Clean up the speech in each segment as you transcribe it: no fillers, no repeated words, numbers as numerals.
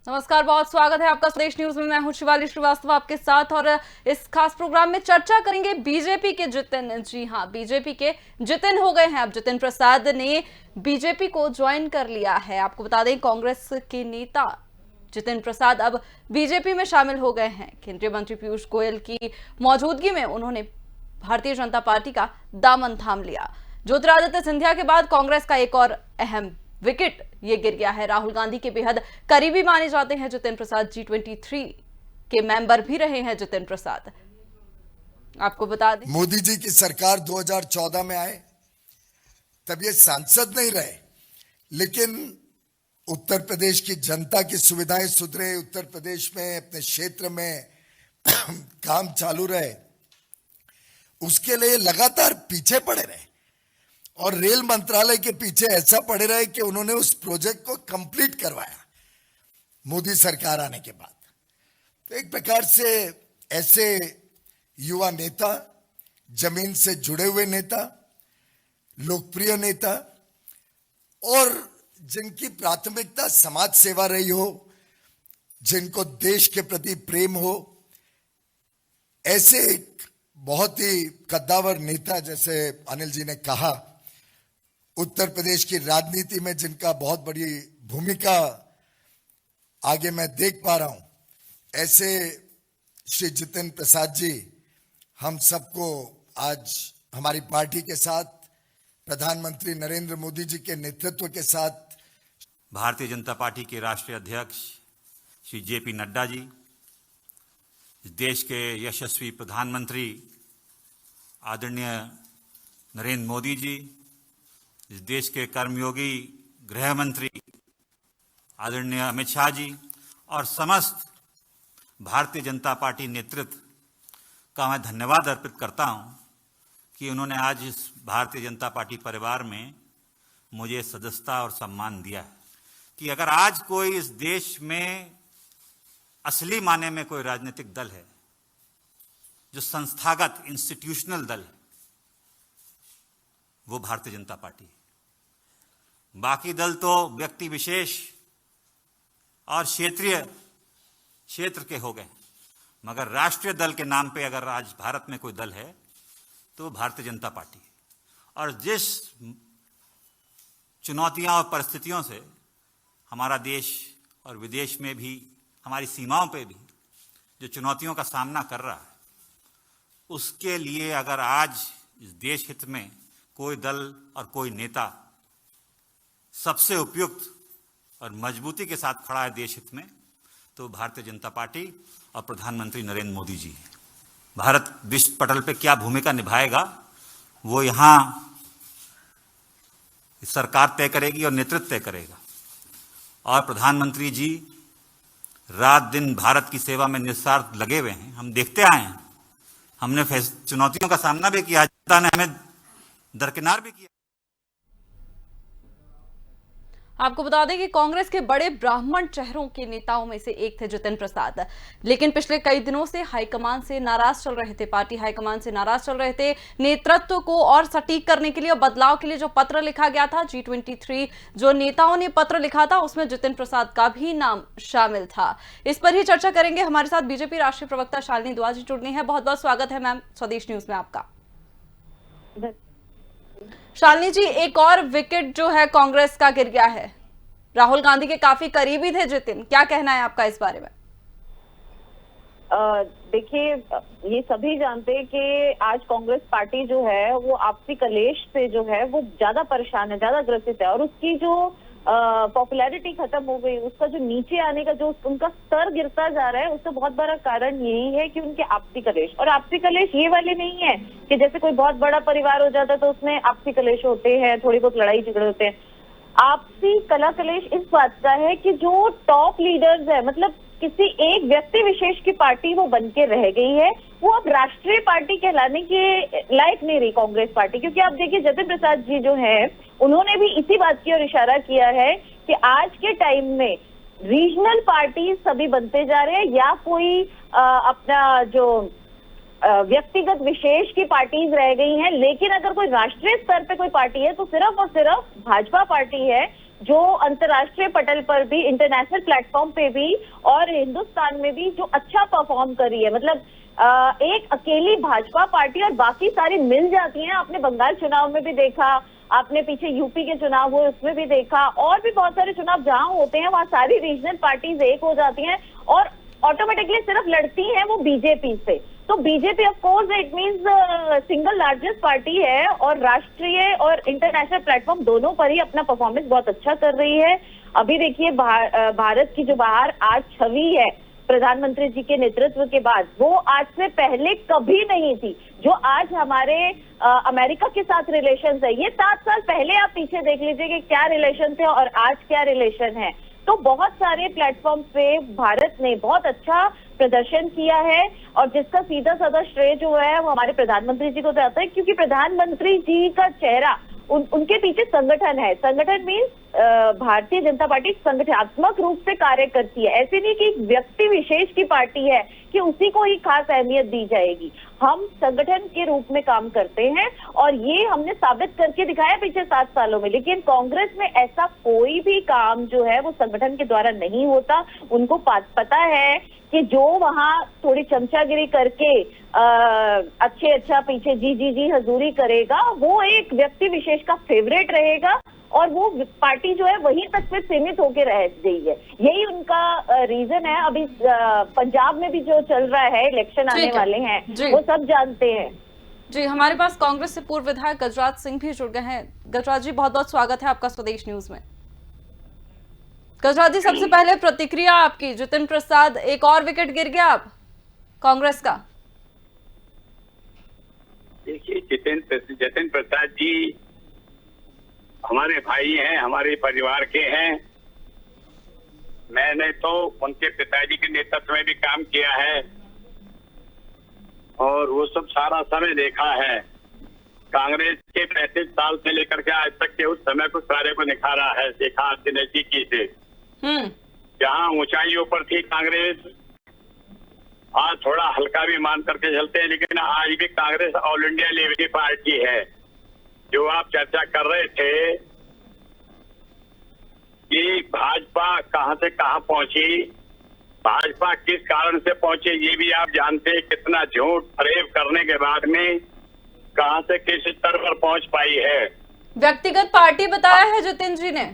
नमस्कार, बहुत स्वागत है आपका स्वदेश न्यूज में। मैं हूं शिवाली श्रीवास्तव आपके साथ और इस खास प्रोग्राम में चर्चा करेंगे बीजेपी के जितिन। जी हां, बीजेपी के जितिन हो गए हैं। अब जितिन प्रसाद ने बीजेपी को ज्वाइन कर लिया है। आपको बता दें, कांग्रेस के नेता जितिन प्रसाद अब बीजेपी में शामिल हो गए हैं। केंद्रीय मंत्री पीयूष गोयल की मौजूदगी में उन्होंने भारतीय जनता पार्टी का दामन थाम लिया। ज्योतिरादित्य सिंधिया के बाद कांग्रेस का एक और अहम विकेट ये गिर गया है। राहुल गांधी के बेहद करीबी माने जाते हैं जितिन प्रसाद। G23 के मेंबर भी रहे हैं जितिन प्रसाद। आपको बता दें, मोदी जी की सरकार 2014 में आए तब ये सांसद नहीं रहे, लेकिन उत्तर प्रदेश की जनता की सुविधाएं सुधरे, उत्तर प्रदेश में अपने क्षेत्र में काम चालू रहे, उसके लिए लगातार पीछे पड़े रहे और रेल मंत्रालय के पीछे ऐसा पड़े रहे कि उन्होंने उस प्रोजेक्ट को कंप्लीट करवाया मोदी सरकार आने के बाद। तो एक प्रकार से ऐसे युवा नेता, जमीन से जुड़े हुए नेता, लोकप्रिय नेता और जिनकी प्राथमिकता समाज सेवा रही हो, जिनको देश के प्रति प्रेम हो, ऐसे एक बहुत ही कद्दावर नेता, जैसे अनिल जी ने कहा, उत्तर प्रदेश की राजनीति में जिनका बहुत बड़ी भूमिका आगे मैं देख पा रहा हूं, ऐसे श्री जितिन प्रसाद जी हम सबको आज हमारी पार्टी के साथ, प्रधानमंत्री नरेंद्र मोदी जी के नेतृत्व के साथ, भारतीय जनता पार्टी के राष्ट्रीय अध्यक्ष श्री JP नड्डा जी, इस देश के यशस्वी प्रधानमंत्री आदरणीय नरेंद्र मोदी जी, इस देश के कर्मयोगी गृह मंत्री आदरणीय अमित शाह जी और समस्त भारतीय जनता पार्टी नेतृत्व का मैं धन्यवाद अर्पित करता हूं कि उन्होंने आज इस भारतीय जनता पार्टी परिवार में मुझे सदस्यता और सम्मान दिया है। कि अगर आज कोई इस देश में असली माने में कोई राजनीतिक दल है जो संस्थागत इंस्टीट्यूशनल दल है, वो भारतीय जनता पार्टी है। बाकी दल तो व्यक्ति विशेष और क्षेत्र के हो गए, मगर राष्ट्रीय दल के नाम पे अगर आज भारत में कोई दल है तो भारतीय जनता पार्टी है। और जिस चुनौतियां और परिस्थितियों से हमारा देश और विदेश में भी, हमारी सीमाओं पे भी जो चुनौतियों का सामना कर रहा है, उसके लिए अगर आज इस देश हित में कोई दल और कोई नेता सबसे उपयुक्त और मजबूती के साथ खड़ा है देश हित में, तो भारतीय जनता पार्टी और प्रधानमंत्री नरेंद्र मोदी जी है। भारत विश्व पटल पे क्या भूमिका निभाएगा वो यहाँ सरकार तय करेगी और नेतृत्व तय करेगा। और प्रधानमंत्री जी रात दिन भारत की सेवा में निस्वार्थ लगे हुए हैं। हम देखते आए हैं, हमने चुनौतियों का सामना भी किया, जनता ने हमें दरकिनार भी किया। आपको बता दें कि कांग्रेस के बड़े ब्राह्मण चेहरों के नेताओं में से एक थे जितिन प्रसाद, लेकिन पिछले कई दिनों से हाईकमान से नाराज चल रहे थे। पार्टी हाईकमान से नाराज चल रहे थे। नेतृत्व को और सटीक करने के लिए और बदलाव के लिए जो पत्र लिखा गया था, G23 जो नेताओं ने पत्र लिखा था, उसमें जितिन प्रसाद का भी नाम शामिल था। इस पर ही चर्चा करेंगे। हमारे साथ बीजेपी राष्ट्रीय प्रवक्ता शालिनी दुआ जी जुड़ गई हैं। बहुत बहुत स्वागत है मैम स्वदेश न्यूज में आपका। शालिनी जी, एक और विकेट जो है कांग्रेस का गिर गया है। राहुल गांधी के काफी करीबी थे जितिन, क्या कहना है आपका इस बारे में? देखिए, ये सभी जानते हैं कि आज कांग्रेस पार्टी जो है वो आपसी कलेश से जो है वो ज्यादा परेशान है, ज्यादा ग्रसित है और उसकी जो पॉपुलैरिटी खत्म हो गई, उसका जो नीचे आने का जो उनका स्तर गिरता जा रहा है, उसका बहुत बड़ा कारण यही है कि उनके आपसी कलेश। और आपसी कलेश ये वाले नहीं है कि जैसे कोई बहुत बड़ा परिवार हो जाता है तो उसमें आपसी कलेश होते हैं, थोड़ी बहुत लड़ाई झगड़े होते हैं। आपसी कला कलेश इस बात का है कि जो टॉप लीडर्स है, मतलब किसी एक व्यक्ति विशेष की पार्टी वो बन के रह गई है, वो अब राष्ट्रीय पार्टी कहलाने के लायक नहीं रही कांग्रेस पार्टी। क्योंकि आप देखिए, जितिन प्रसाद जी जो है उन्होंने भी इसी बात की ओर इशारा किया है कि आज के टाइम में रीजनल पार्टी सभी बनते जा रहे हैं या कोई अपना जो व्यक्तिगत विशेष की पार्टीज रह गई हैं, लेकिन अगर कोई राष्ट्रीय स्तर पे कोई पार्टी है तो सिर्फ और सिर्फ भाजपा पार्टी है जो अंतर्राष्ट्रीय पटल पर भी, इंटरनेशनल प्लेटफॉर्म पे भी और हिंदुस्तान में भी जो अच्छा परफॉर्म कर रही है। मतलब एक अकेली भाजपा पार्टी और बाकी सारी मिल जाती हैं। आपने बंगाल चुनाव में भी देखा, आपने पीछे यूपी के चुनाव हुए उसमें भी देखा, और भी बहुत सारे चुनाव जहां होते हैं वहां सारी रीजनल पार्टीज एक हो जाती हैं और ऑटोमेटिकली सिर्फ लड़ती हैं वो बीजेपी से। तो BJP of course it means single largest party है और राष्ट्रीय और इंटरनेशनल प्लेटफॉर्म दोनों पर ही अपना परफॉर्मेंस बहुत अच्छा कर रही है। अभी देखिए भारत की जो बाहर आज छवि है प्रधानमंत्री जी के नेतृत्व के बाद, वो आज से पहले कभी नहीं थी। जो आज हमारे अमेरिका के साथ रिलेशन है, ये 7 साल पहले आप पीछे देख लीजिए कि क्या रिलेशन थे और आज क्या रिलेशन है। तो बहुत सारे प्लेटफॉर्म पे भारत ने बहुत अच्छा प्रदर्शन किया है और जिसका सीधा साधा श्रेय जो है वो हमारे प्रधानमंत्री जी को जाता है, क्योंकि प्रधानमंत्री जी का चेहरा उनके पीछे संगठन है। संगठन मीन्स भारतीय जनता पार्टी संगठनात्मक रूप से कार्य करती है। ऐसे नहीं कि व्यक्ति विशेष की पार्टी है कि उसी को ही खास अहमियत दी जाएगी। हम संगठन के रूप में काम करते हैं और ये हमने साबित करके दिखाया पिछले 7 सालों में। लेकिन कांग्रेस में ऐसा कोई भी काम जो है वो संगठन के द्वारा नहीं होता। उनको पता है कि जो वहां थोड़ी चमचागिरी करके अच्छा पीछे जी हजूरी करेगा, वो एक व्यक्ति विशेष का फेवरेट रहेगा और वो पार्टी जो है वहीं तक से सीमित होकर रह गई है। यही उनका रीजन है। अभी पंजाब में भी जो चल रहा है, इलेक्शन आने वाले हैं, वो सब जानते हैं। जी, हमारे पास कांग्रेस से पूर्व विधायक गजराज सिंह भी जुड़ गए हैं। गजराज जी, बहुत बहुत स्वागत है आपका स्वदेश न्यूज में। गजराज जी, सबसे पहले प्रतिक्रिया आपकी, जितिन प्रसाद एक और विकेट गिर गया अब कांग्रेस का। देखिए, जितिन प्रसाद जी हमारे भाई हैं, हमारे परिवार के हैं। मैंने तो उनके पिताजी के नेतृत्व में भी काम किया है और वो सब सारा समय देखा है। कांग्रेस के 35 साल से लेकर के आज तक के उस समय को सारे को निखारा है, देखा आपके नजदीकी से। जहाँ ऊंचाइयों पर थी कांग्रेस, आज थोड़ा हल्का भी मान करके चलते हैं, लेकिन आज भी कांग्रेस ऑल इंडिया लेवल की पार्टी है। जो आप चर्चा कर रहे थे कि भाजपा कहां से कहां पहुंची, भाजपा किस कारण से पहुंचे ये भी आप जानते हैं। कितना झूठ फरेब करने के बाद में कहां से किस स्तर पर पहुंच पाई है। व्यक्तिगत पार्टी बताया है जितिन जी ने,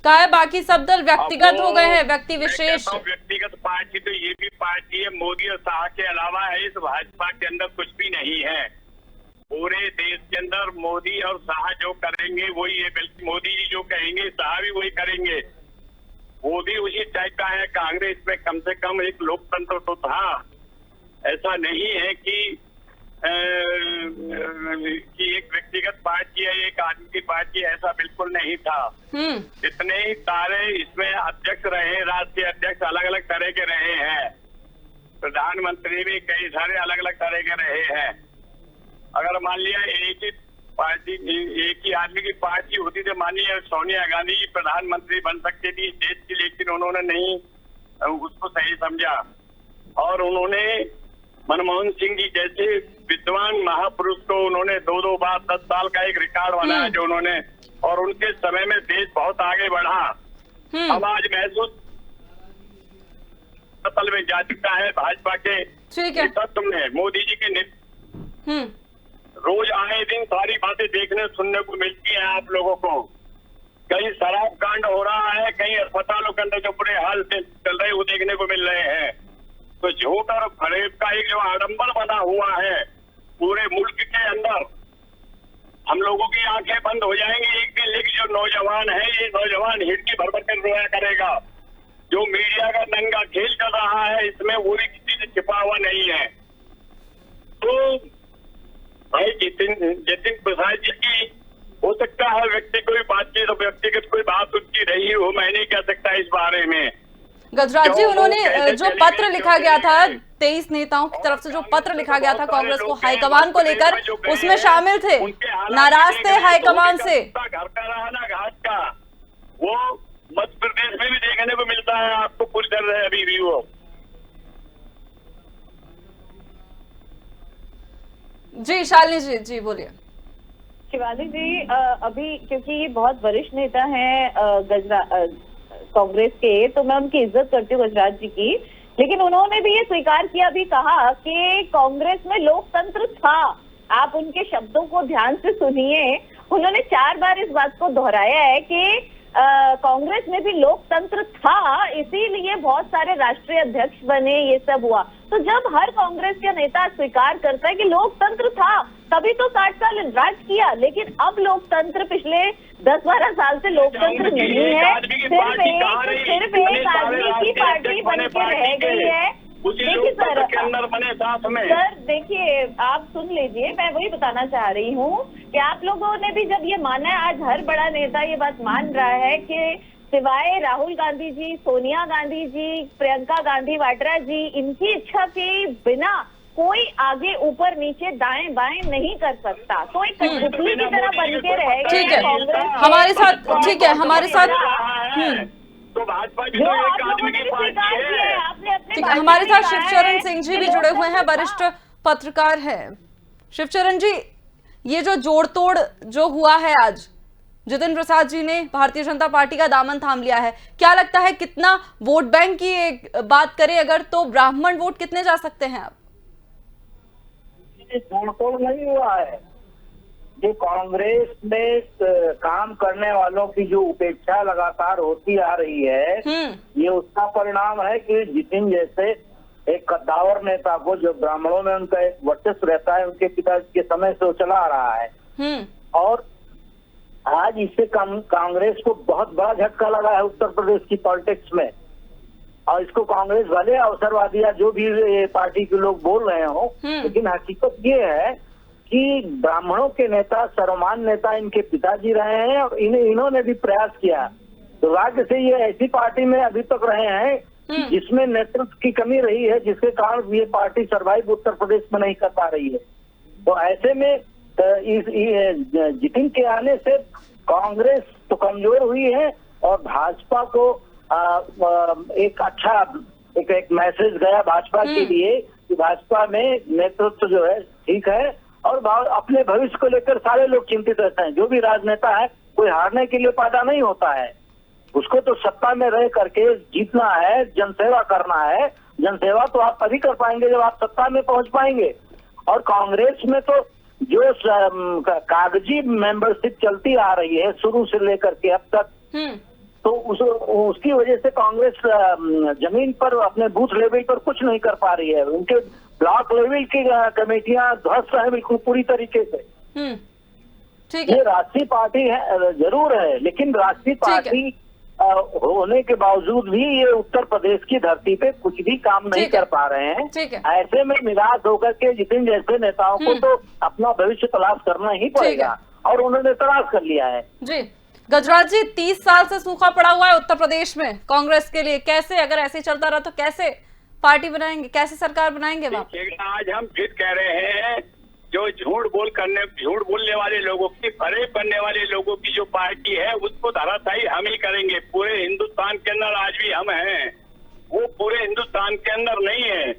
कहा है बाकी सब दल व्यक्तिगत हो गए हैं, व्यक्ति विशेष। व्यक्तिगत पार्टी तो ये भी पार्टी है, मोदी और शाह के अलावा है। इस भाजपा के अंदर कुछ भी नहीं है। पूरे देश के अंदर मोदी और शाह जो करेंगे वही है, बल्कि मोदी जी जो कहेंगे शाह भी वही करेंगे। वो भी उसी टाइप का है। कांग्रेस में कम से कम एक लोकतंत्र तो था। ऐसा नहीं है कि एक व्यक्तिगत पार्टी है, एक आदमी की पार्टी, ऐसा बिल्कुल नहीं था। जितने ही सारे इसमें अध्यक्ष रहे, राष्ट्रीय अध्यक्ष अलग अलग तरह के रहे हैं, प्रधानमंत्री भी कई सारे अलग अलग तरह के रहे हैं। अगर मान लिया एक ही पार्टी, एक ही आदमी की पार्टी होती तो मान लिया सोनिया गांधी जी प्रधानमंत्री बन सकती थी देश की, लेकिन उन्होंने नहीं उसको सही समझा और उन्होंने मनमोहन सिंह जी जैसे विद्वान महापुरुष को उन्होंने 2 बार 10 साल का एक रिकॉर्ड बनाया जो उन्होंने, और उनके समय में देश बहुत आगे बढ़ा। अब आज महसूस पतल में जा चुका है भाजपा के नेतृत्व में, मोदी जी के नेतृत्व। रोज आए दिन सारी बातें देखने सुनने को मिलती हैं आप लोगों को। कहीं शराब कांड हो रहा है, कहीं अस्पतालों के अंदर जो बुरे हाल चल रहे वो देखने को मिल रहे हैं। तो झूठ और फरेब का एक जो आडंबर बना हुआ है पूरे मुल्क के अंदर, हम लोगों की आंखें बंद हो जाएंगी एक दिन। लेकिन जो नौजवान है, ये नौजवान हिड़की भर भर कर रोया करेगा। जो मीडिया का नंगा खेल चल रहा है, इसमें वो भी किसी से छिपा हुआ नहीं है। तो भाई जितिन प्रसाद जी की हो सकता है व्यक्ति कोई बातचीत और व्यक्तिगत कोई बात उनकी रही हो, मैं नहीं कह सकता इस बारे में। गजराज जी, उन्होंने जो पत्र लिखा गया था 23 नेताओं की तरफ से, जो पत्र लिखा गया था कांग्रेस को हाईकमान को लेकर, उसमें शामिल थे, नाराज थे हाईकमान से। घर का रहा ना घाट का, वो मध्य प्रदेश में भी देखने को मिलता है आपको, पूरी तरह अभी भी वो। जी शालिनी जी, जी बोलिए। शिवाली जी, अभी क्योंकि ये बहुत वरिष्ठ नेता हैं कांग्रेस के, तो मैं उनकी इज्जत करती हूँ गजराज जी की, लेकिन उन्होंने भी ये स्वीकार किया, भी कहा कि कांग्रेस में लोकतंत्र था। आप उनके शब्दों को ध्यान से सुनिए, उन्होंने 4 बार इस बात को दोहराया है कि कांग्रेस में भी लोकतंत्र था, इसीलिए बहुत सारे राष्ट्रीय अध्यक्ष बने, ये सब हुआ। तो जब हर कांग्रेस का नेता स्वीकार करता है कि लोकतंत्र था, तभी तो 60 साल राज किया, लेकिन अब लोकतंत्र पिछले 10-12 साल से लोकतंत्र नहीं है, सिर्फ एक आदमी की पार्टी बन के रह गई है। देखिए सर, देखिए आप सुन लीजिए, मैं वही बताना चाह रही हूँ कि आप लोगों ने भी जब ये माना है, आज हर बड़ा नेता ये बात मान रहा है कि सिवाय राहुल गांधी जी, सोनिया गांधी जी, प्रियंका गांधी वाड्रा जी, इनकी इच्छा के बिना कोई आगे ऊपर नीचे दाएं बाएं नहीं कर सकता। कोई कठपुतली की तरह बन के रहेगा। ठीक है, हमारे साथ, ठीक है, हमारे साथ तो भाजपा की जो तो आप एक लोगों आदमी ने की भी पार्टी स्वीकार किया है, है। आपने अपने ठीक है, हमारे साथ शिवचरण सिंह जी भी जुड़े हुए हैं, वरिष्ठ पत्रकार हैं। शिवचरण जी, ये जो जोड़ तोड़ जो हुआ है आज, जितिन प्रसाद जी ने भारतीय जनता पार्टी का दामन थाम लिया है, क्या लगता है कितना वोट बैंक की एक बात करें अगर, तो ब्राह्मण वोट कितने जा सकते हैं अब? जोड़ तोड़ नहीं हुआ है, जो कांग्रेस में काम करने वालों की जो उपेक्षा लगातार होती आ रही है, ये उसका परिणाम है कि जितिन जैसे एक कद्दावर नेता को, जो ब्राह्मणों में उनका एक वर्चस्व रहता है, उनके पिता के समय से वो चला आ रहा है, और आज इससे कांग्रेस को बहुत बड़ा झटका लगा है उत्तर प्रदेश की पॉलिटिक्स में। और इसको कांग्रेस वाले अवसरवादी या जो भी पार्टी के लोग बोल रहे हो, लेकिन हकीकत ये है कि ब्राह्मणों के नेता, सर्वमान्य नेता इनके पिताजी रहे हैं, और इन्होंने भी प्रयास किया। दुर्भाग्य से ये ऐसी पार्टी में अभी तक रहे हैं जिसमें नेतृत्व की कमी रही है, जिसके कारण ये पार्टी सर्वाइव उत्तर प्रदेश में नहीं कर पा रही है। तो ऐसे में जितिन के आने से कांग्रेस तो कमजोर हुई है, और भाजपा को एक अच्छा एक मैसेज गया भाजपा के लिए कि भाजपा में नेतृत्व जो है ठीक है, और अपने भविष्य को लेकर सारे लोग चिंतित रहते हैं। जो भी राजनेता है, कोई हारने के लिए पैदा नहीं होता है, उसको तो सत्ता में रह करके जीतना है, जनसेवा करना है। जनसेवा तो आप तभी कर पाएंगे जब आप सत्ता में पहुंच पाएंगे। और कांग्रेस में तो जो कागजी मेंबरशिप चलती आ रही है शुरू से लेकर के अब तक, तो उसकी वजह से कांग्रेस जमीन पर अपने बूथ लेवल पर कुछ नहीं कर पा रही है। उनके ब्लॉक लेवल की कमेटियां ध्वस्त है बिल्कुल पूरी तरीके से। ठीक है, ये राष्ट्रीय पार्टी है, जरूर है, लेकिन राष्ट्रीय पार्टी होने के बावजूद भी ये उत्तर प्रदेश की धरती पे कुछ भी काम नहीं कर पा रहे हैं। ऐसे में निराश होकर के जितिन जैसे नेताओं को तो अपना भविष्य तलाश करना ही पड़ेगा, और उन्होंने तलाश कर लिया है। जी गजराज जी, 30 साल से सूखा पड़ा हुआ है उत्तर प्रदेश में कांग्रेस के लिए, कैसे अगर ऐसे चलता रहा तो कैसे पार्टी बनाएंगे, कैसे सरकार बनाएंगे वहाँ? आज हम फिर कह रहे हैं, जो झूठ बोलने वाले लोगों की, फरेब करने वाले लोगों की जो पार्टी है, उसको धराशायी हम ही करेंगे। पूरे हिंदुस्तान के अंदर आज भी हम हैं, वो पूरे हिंदुस्तान के अंदर नहीं है।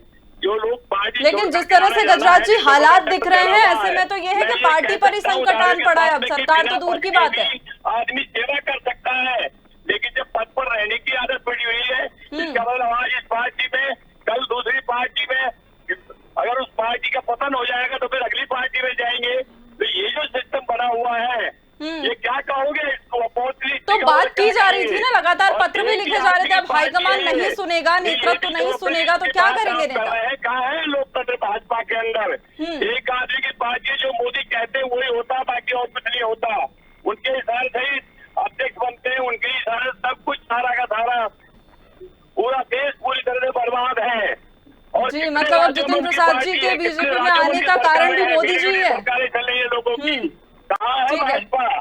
जो लोग पार्टी, लेकिन जिस तरह से गजराज जी हालात दिख रहे हैं, ऐसे में तो ये है कि पार्टी पर ही संकट आन पड़ा है। अब सरकार तो दूर की बात है, आदमी सेवा कर सकता है, लेकिन जब पद पर रहने की आदत पड़ी हुई है, इसका मतलब आज इस पार्टी में, कल दूसरी पार्टी में, अगर उस पार्टी का पतन हो जाएगा तो फिर अगली पार्टी में जाएंगे। तो ये जो सिस्टम बना हुआ है, ये क्या कहोगे इसको? तो बात की जा रही थी ना, लगातार पत्र भी लिखे जा रहे थे, अब हाईकमान नहीं सुनेगा, नेतृत्व नहीं सुनेगा, तो क्या करेंगे नेता? कहाँ है लोकतंत्र भाजपा के अंदर? एक आदमी की पार्टी, जो मोदी कहते हैं वही होता, बाकी और कुछ नहीं होता। उनके इशारे से ही अध्यक्ष बनते हैं, उनके इशारे से सब कुछ सारा का सारा पूरा देश पूरी तरह से बर्बाद है। और जी, मतलब अब जितिन प्रसाद जी के बीजेपी में आने का कारण भी मोदी जी है। सरकारें चल रही है लोगों की, कहाँ है भाजपा?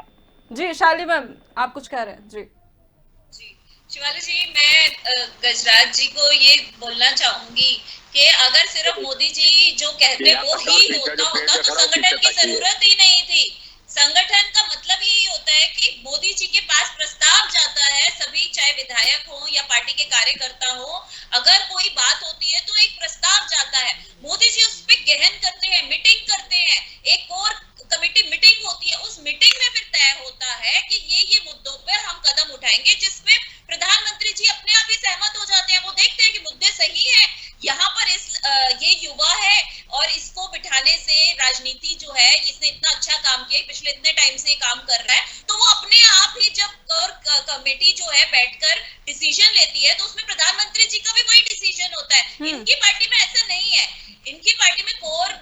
जी शाली मैम, आप कुछ कह रहे हैं? जी शिवाली जी, मैं गजराज जी को ये बोलना चाहूंगी कि अगर सिर्फ मोदी जी जो कहते वो ही होता तो संगठन की जरूरत ही नहीं थी। संगठन का मतलब यही होता है कि मोदी जी के पास प्रस्ताव जाता है, सभी चाहे विधायक हो या पार्टी के कार्यकर्ता हो, अगर कोई बात होती है तो एक प्रस्ताव जाता है, मोदी जी उस पर गहन करते हैं, मीटिंग करते हैं, एक कोर कमेटी मीटिंग होती है, उस मीटिंग में फिर तय होता है कि ये मुद्दों पर हम कदम उठाएंगे, जिसमें प्रधानमंत्री जी अपने आप ही सहमत हो जाते हैं। वो देखते हैं कि मुद्दे सही है, यहाँ पर ये युवा है और इसको बिठाने से राजनीति जो है, इसने इतना अच्छा काम किया, पिछले इतने टाइम से काम कर रहा है, तो वो अपने आप ही जब कमेटी जो है बैठकर डिसीजन लेती है तो उसमें प्रधानमंत्री जी का भी वही डिसीजन होता है। इनकी पार्टी में ऐसा नहीं है। इनकी पार्टी में कोर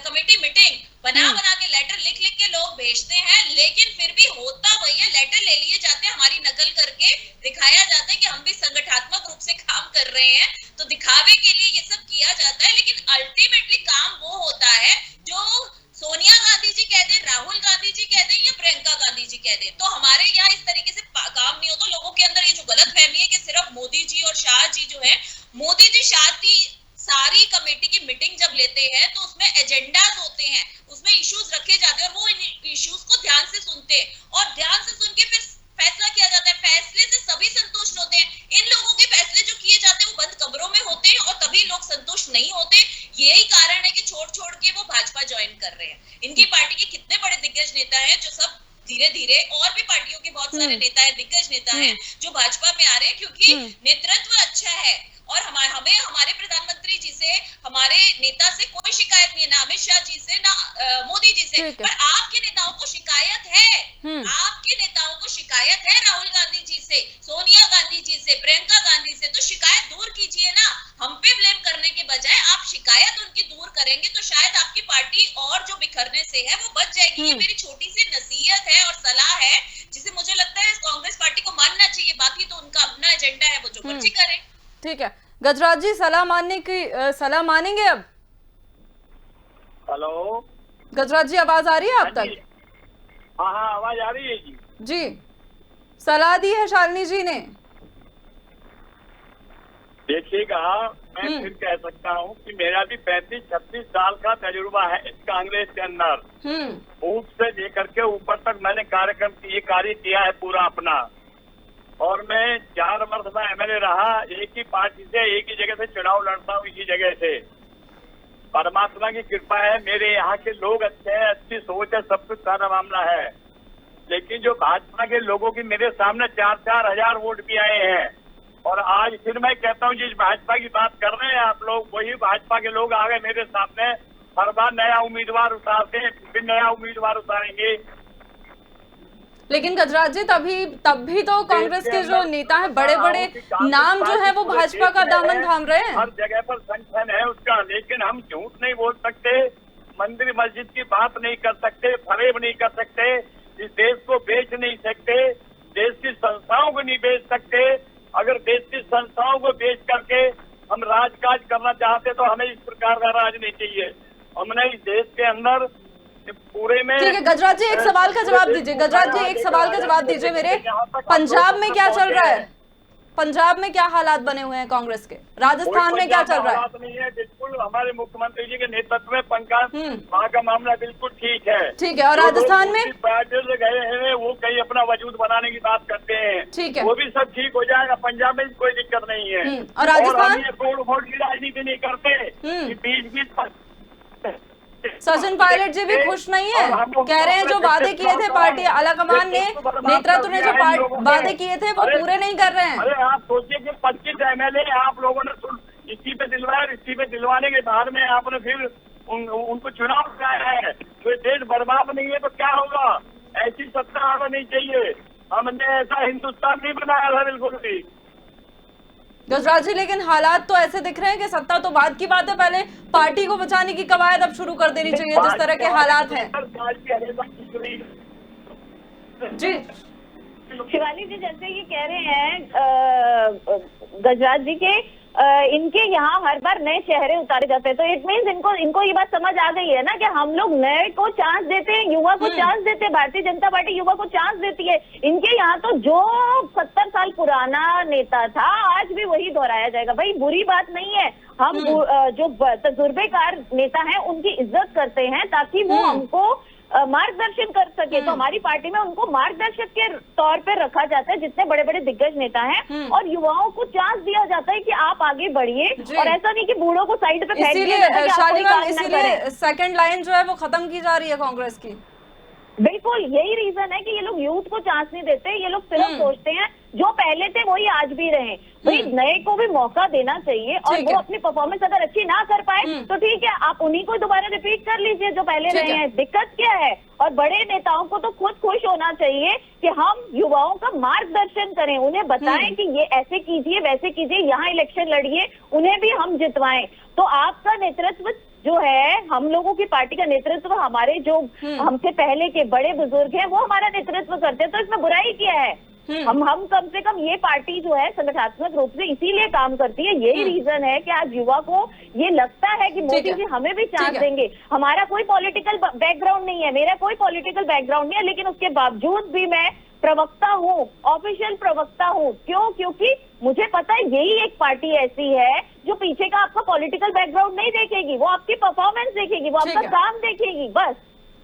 कमेटी मीटिंग बना के लेटर लिख के लोग भेजते हैं, लेकिन फिर भी होता वही है, लेटर ले लिए जाते हैं, हमारी नकल करके दिखाया जाता है कि हम भी संगठनात्मक रूप से काम कर रहे हैं, तो दिखावे के लिए ये सब किया जाता है। लेकिन अल्टीमेटली काम वो होता है जो सोनिया गांधी जी कह दें, राहुल गांधी जी कह दें या प्रियंका गांधी जी कह दें। तो हमारे यहाँ इस तरीके से काम नहीं होता। लोगों के अंदर ये जो गलतफहमी है कि सिर्फ मोदी जी और शाह जी जो है, मोदी जी शाह जी सारी कमेटी की मीटिंग जब लेते हैं तो उसमें एजेंडाज होते हैं, उसमें इश्यूज रखे जाते हैं और वो इन इश्यूज को ध्यान से सुनते हैं और ध्यान से सुन के फिर फैसला किया जाता है। फैसले से सभी संतुष्ट होते हैं। इन लोगों के फैसले जो किए जाते हैं वो बंद कमरों में होते हैं और तभी लोग संतुष्ट नहीं होते। यही कारण है कि छोड़ के वो भाजपा ज्वाइन कर रहे हैं। इनकी पार्टी के कितने बड़े दिग्गज नेता हैं जो सब धीरे धीरे, और भी पार्टियों के बहुत सारे नेता हैं, दिग्गज नेता हैं जो भाजपा में आ रहे हैं क्योंकि नेतृत्व अच्छा है। और हमें हमारे प्रधानमंत्री जी से, हमारे नेता से कोई शिकायत नहीं है, ना अमित शाह जी से, ना मोदी जी से। पर आपके नेताओं को शिकायत है, आपके नेताओं को शिकायत है राहुल गांधी जी से, सोनिया गांधी जी से, प्रियंका गांधी से। तो शिकायत दूर कीजिए ना, हम पे ब्लेम करने के बजाय आप शिकायत उनकी दूर करेंगे तो शायद आपकी पार्टी और जो बिखरने से है वो बच जाएगी। ये मेरी छोटी सी नसीहत है और सलाह है, जिसे मुझे लगता है कांग्रेस पार्टी को मानना चाहिए। बाकी तो उनका अपना एजेंडा है, वो जो मर्जी करें। ठीक है गजराज जी, सलाह मानेंगे अब? हेलो गजराज जी, आवाज आ रही है आप तक? हाँ आवाज आ रही है जी। जी, सलाह दी है शालिनी जी ने। देखिएगा, मैं फिर कह सकता हूँ कि मेरा भी 35-36 साल का तजुर्बा है इस कांग्रेस के अंदर। बूथ से लेकर के ऊपर तक मैंने कार्य किया है पूरा अपना। और मैं 4 वर्ष में एमएलए रहा, एक ही पार्टी से, एक ही जगह से चुनाव लड़ता हूँ, इसी जगह से। परमात्मा की कृपा है, मेरे यहाँ के लोग अच्छे हैं, अच्छी सोच है, सब कुछ सारा मामला है। लेकिन जो भाजपा के लोगों की मेरे सामने 4-4 हजार वोट भी आए हैं। और आज फिर मैं कहता हूँ जिस भाजपा की बात कर रहे हैं आप लोग, वही भाजपा के लोग आ गए मेरे सामने। हर बार नया उम्मीदवार उतारते हैं, फिर नया उम्मीदवार उतारेंगे। लेकिन गजराज जी, तब भी तो कांग्रेस के जो नेता हैं, बड़े बड़े नाम जो है वो भाजपा का दामन थाम रहे हैं। हर जगह पर संगठन है उसका, लेकिन हम झूठ नहीं बोल सकते, मंदिर मस्जिद की बात नहीं कर सकते, फरेब नहीं कर सकते, इस देश को बेच नहीं सकते, देश की संस्थाओं को नहीं बेच सकते। अगर देश की संस्थाओं को बेच करके हम राजकाज करना चाहते तो हमें इस प्रकार का राज नहीं चाहिए। हमने इस देश के अंदर पूरे में। ठीक है गजराज जी, एक सवाल का जवाब दीजिए। गजराज जी, एक सवाल का जवाब दीजिए मेरे। पंजाब में क्या चल रहा है? पंजाब में क्या हालात बने हुए हैं कांग्रेस के? राजस्थान में क्या चल रहा है? नहीं है, बिल्कुल हमारे मुख्यमंत्री जी के नेतृत्व में पंकज वहाँ का मामला बिल्कुल ठीक है। ठीक है। और राजस्थान में गए हैं, वो कहीं अपना वजूद बनाने की बात करते हैं। ठीक है, वो भी सब ठीक हो जाएगा। पंजाब में कोई दिक्कत नहीं है। और राजस्थान तोड़ फोड़ की राजनीति नहीं करते। 20-20 सचिन पायलट जी भी खुश नहीं है, कह रहे हैं जो वादे किए थे पार्टी आलाकमान ने, नेतृत्व ने जो वादे किए थे वो पूरे नहीं कर रहे हैं। अरे आप सोचिए कि 25 एमएलए आप लोगों ने इसी पे दिलवाया, इसी पे दिलवाने के बाद में आपने फिर उनको चुनाव कराया है। तो देश बर्बाद नहीं है तो क्या होगा? ऐसी सत्ता आना नहीं चाहिए। हमने ऐसा हिंदुस्तान नहीं बनाया था बिल्कुल भी। गजराज जी, लेकिन हालात तो ऐसे दिख रहे हैं कि सत्ता तो बाद की बात है, पहले पार्टी को बचाने की कवायद अब शुरू कर देनी चाहिए जिस तरह के हालात हैं। जी शिवाली जी, जैसे ये कह रहे हैं गजराज जी के इनके यहाँ हर बार नए चेहरे उतारे जाते हैं, तो इट मीन्स इनको ये बात समझ आ गई है ना कि हम लोग नए को चांस देते हैं, युवा को चांस देते हैं। भारतीय जनता पार्टी युवा को चांस देती है। इनके यहाँ तो जो 70 साल पुराना नेता था आज भी वही दोहराया जाएगा। भाई बुरी बात नहीं है, हम जो तजुर्बेकार नेता हैं उनकी इज्जत करते हैं ताकि वो हमको मार्गदर्शन कर सके। तो हमारी पार्टी में उनको मार्गदर्शक के तौर पे रखा जाता है, जितने बड़े बड़े दिग्गज नेता हैं, और युवाओं को चांस दिया जाता है कि आप आगे बढ़िए, और ऐसा नहीं कि बूढ़ों को साइड पे फेंक दिया जाता है कि आप कोई काम ना करें। इसीलिए सेकंड लाइन जो है वो खत्म की जा रही है कांग्रेस की। बिल्कुल यही रीजन है कि ये लोग यूथ को चांस नहीं देते। ये लोग सिर्फ सोचते हैं जो पहले थे वही आज भी रहे। भाई नए को भी मौका देना चाहिए, और वो अपनी परफॉर्मेंस अगर अच्छी ना कर पाए तो ठीक है, आप उन्हीं को दोबारा रिपीट कर लीजिए जो पहले रहे हैं। दिक्कत क्या है? और बड़े नेताओं को तो खुद खुश होना चाहिए कि हम युवाओं का मार्गदर्शन करें, उन्हें बताएं कि ये ऐसे कीजिए वैसे कीजिए, यहाँ इलेक्शन लड़िए, उन्हें भी हम जितवाएं। तो आपका नेतृत्व जो है, हम लोगों की पार्टी का नेतृत्व, हमारे जो हमसे पहले के बड़े बुजुर्ग हैं वो हमारा नेतृत्व करते हैं, तो इसमें बुराई क्या है? हम कम से कम ये पार्टी जो है संगठनात्मक रूप से इसीलिए काम करती है। यही रीजन है कि आज युवा को ये लगता है कि मोदी जी हमें भी चांस देंगे। हमारा कोई पॉलिटिकल बैकग्राउंड नहीं है, मेरा कोई पॉलिटिकल बैकग्राउंड नहीं है, लेकिन उसके बावजूद भी मैं प्रवक्ता हूँ, ऑफिशियल प्रवक्ता हूँ। क्यों? क्योंकि मुझे पता है यही एक पार्टी ऐसी है जो पीछे का आपका पॉलिटिकल बैकग्राउंड नहीं देखेगी, वो आपकी परफॉर्मेंस देखेगी, वो आपका काम देखेगी, बस।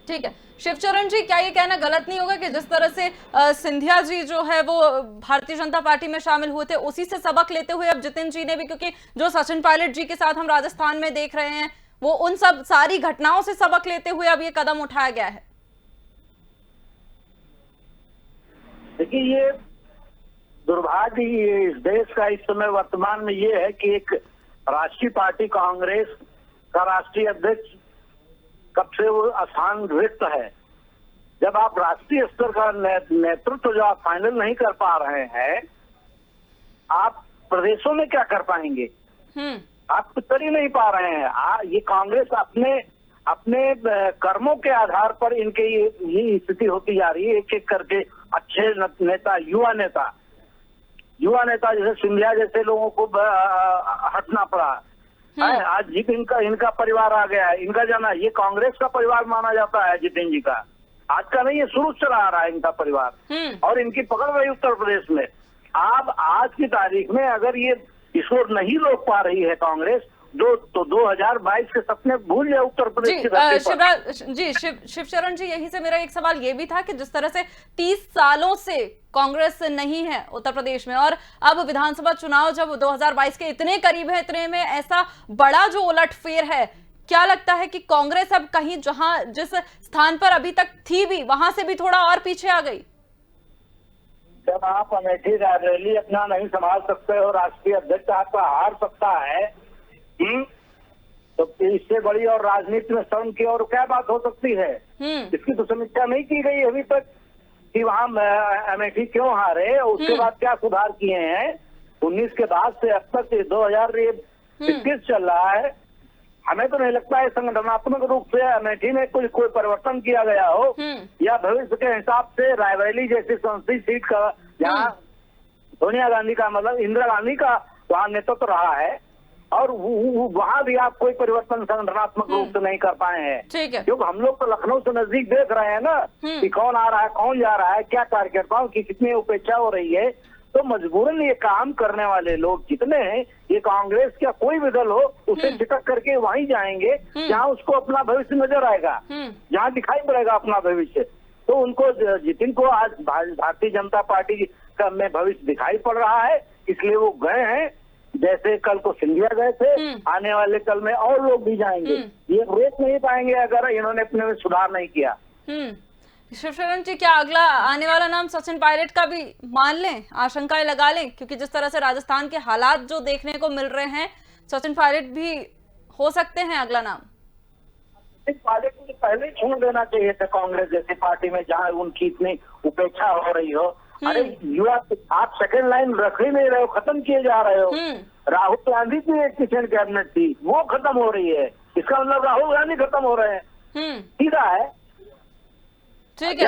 ठीक है शिवचरण जी, क्या ये कहना गलत नहीं होगा कि जिस तरह से सिंधिया जी जो है वो भारतीय जनता पार्टी में शामिल हुए थे, उसी से सबक लेते हुए अब जितिन जी ने भी, क्योंकि जो सचिन पायलट जी के साथ हम राजस्थान में देख रहे हैं वो उन सब सारी घटनाओं से सबक लेते हुए अब ये कदम उठाया गया है? देखिए, ये दुर्भाग्य इस देश का इस समय वर्तमान में ये है कि एक राष्ट्रीय पार्टी कांग्रेस का राष्ट्रीय अध्यक्ष कब से वो स्थान रिक्त है। जब आप राष्ट्रीय स्तर का नेतृत्व जो आप फाइनल नहीं कर पा रहे हैं, आप प्रदेशों में क्या कर पाएंगे? आप कुछ कर ही नहीं पा रहे हैं। ये कांग्रेस अपने कर्मों के आधार पर इनके ये स्थिति होती जा रही है। एक एक करके अच्छे नेता, युवा नेता जैसे सिंधिया जैसे लोगों को हटना पड़ा। आज जितिन का इनका परिवार आ गया है, इनका जाना, ये कांग्रेस का परिवार माना जाता है जितिन जी का, आज का नहीं, ये शुरू से आ रहा है इनका परिवार, और इनकी पकड़ रही उत्तर प्रदेश में। आप आज की तारीख में अगर ये इसको नहीं रोक पा रही है कांग्रेस, तो 2022 के सपने भूल जाए उत्तर प्रदेश की धरती पर। शिवराज जी, शिवचरण जी, यहीं से मेरा एक सवाल ये भी था कि जिस तरह से 30 सालों से कांग्रेस नहीं है उत्तर प्रदेश में, और अब विधानसभा चुनाव जब 2022 के इतने करीब है, इतने में ऐसा बड़ा जो उलटफेर है, क्या लगता है कि कांग्रेस अब कहीं जिस स्थान पर अभी तक थी भी वहां से भी थोड़ा और पीछे आ गई? जब आप अमेठी रैली अपना नहीं संभाल सकते हो, राष्ट्रीय अध्यक्ष आपका हार सकता है, तो इससे बड़ी और राजनीति में शर्म की और क्या बात हो सकती है? इसकी तो समीक्षा नहीं की गई अभी तक कि वहाँ अमेठी क्यों हारे, उसके बाद क्या सुधार किए हैं। 19 के बाद से अब तक 2021 चल रहा है। हमें तो नहीं लगता है संगठनात्मक रूप से अमेठी में कोई परिवर्तन किया गया हो, या भविष्य के हिसाब से रायबरेली जैसी संसदीय सीट का, जहाँ सोनिया गांधी का मतलब इंदिरा गांधी का वहाँ नेतृत्व रहा है, और वहां भी आप कोई परिवर्तन संगठनात्मक रूप से नहीं कर पाए हैं। क्योंकि हम लोग तो लखनऊ से नजदीक देख रहे हैं ना कि कौन आ रहा है, कौन जा रहा है, क्या कार्यकर्ताओं की कितनी उपेक्षा हो रही है। तो मजबूरन ये काम करने वाले लोग जितने हैं, ये कांग्रेस का कोई भी दल हो, उसे छिटक करके वहीं जाएंगे जहां उसको अपना भविष्य नजर आएगा, जहां दिखाई पड़ेगा अपना भविष्य। तो उनको, जितिन को आज भारतीय जनता पार्टी का में भविष्य दिखाई पड़ रहा है, इसलिए वो गए हैं। जैसे कल को सिंधिया गए थे, आने वाले कल में और लोग भी जाएंगे। ये रोक नहीं पाएंगे अगर इन्होंने अपने में सुधार नहीं किया। शिवचरण जी, क्या अगला आने वाला नाम सचिन पायलट का भी मान लें, आशंकाएं लगा लें? क्योंकि जिस तरह से राजस्थान के हालात जो देखने को मिल रहे हैं, सचिन पायलट भी हो सकते हैं अगला नाम। पायलट को पहले ही छोड़ देना चाहिए था कांग्रेस जैसी पार्टी में, जहाँ उनकी इतनी उपेक्षा हो रही हो। अरे युवा, आप सेकंड लाइन रख ही नहीं रहे हो, खत्म किए जा रहे हो। राहुल गांधी की एक किचन कैबिनेट थी, वो खत्म हो रही है, इसका मतलब राहुल गांधी खत्म हो रहे हैं, सीधा है। ठीक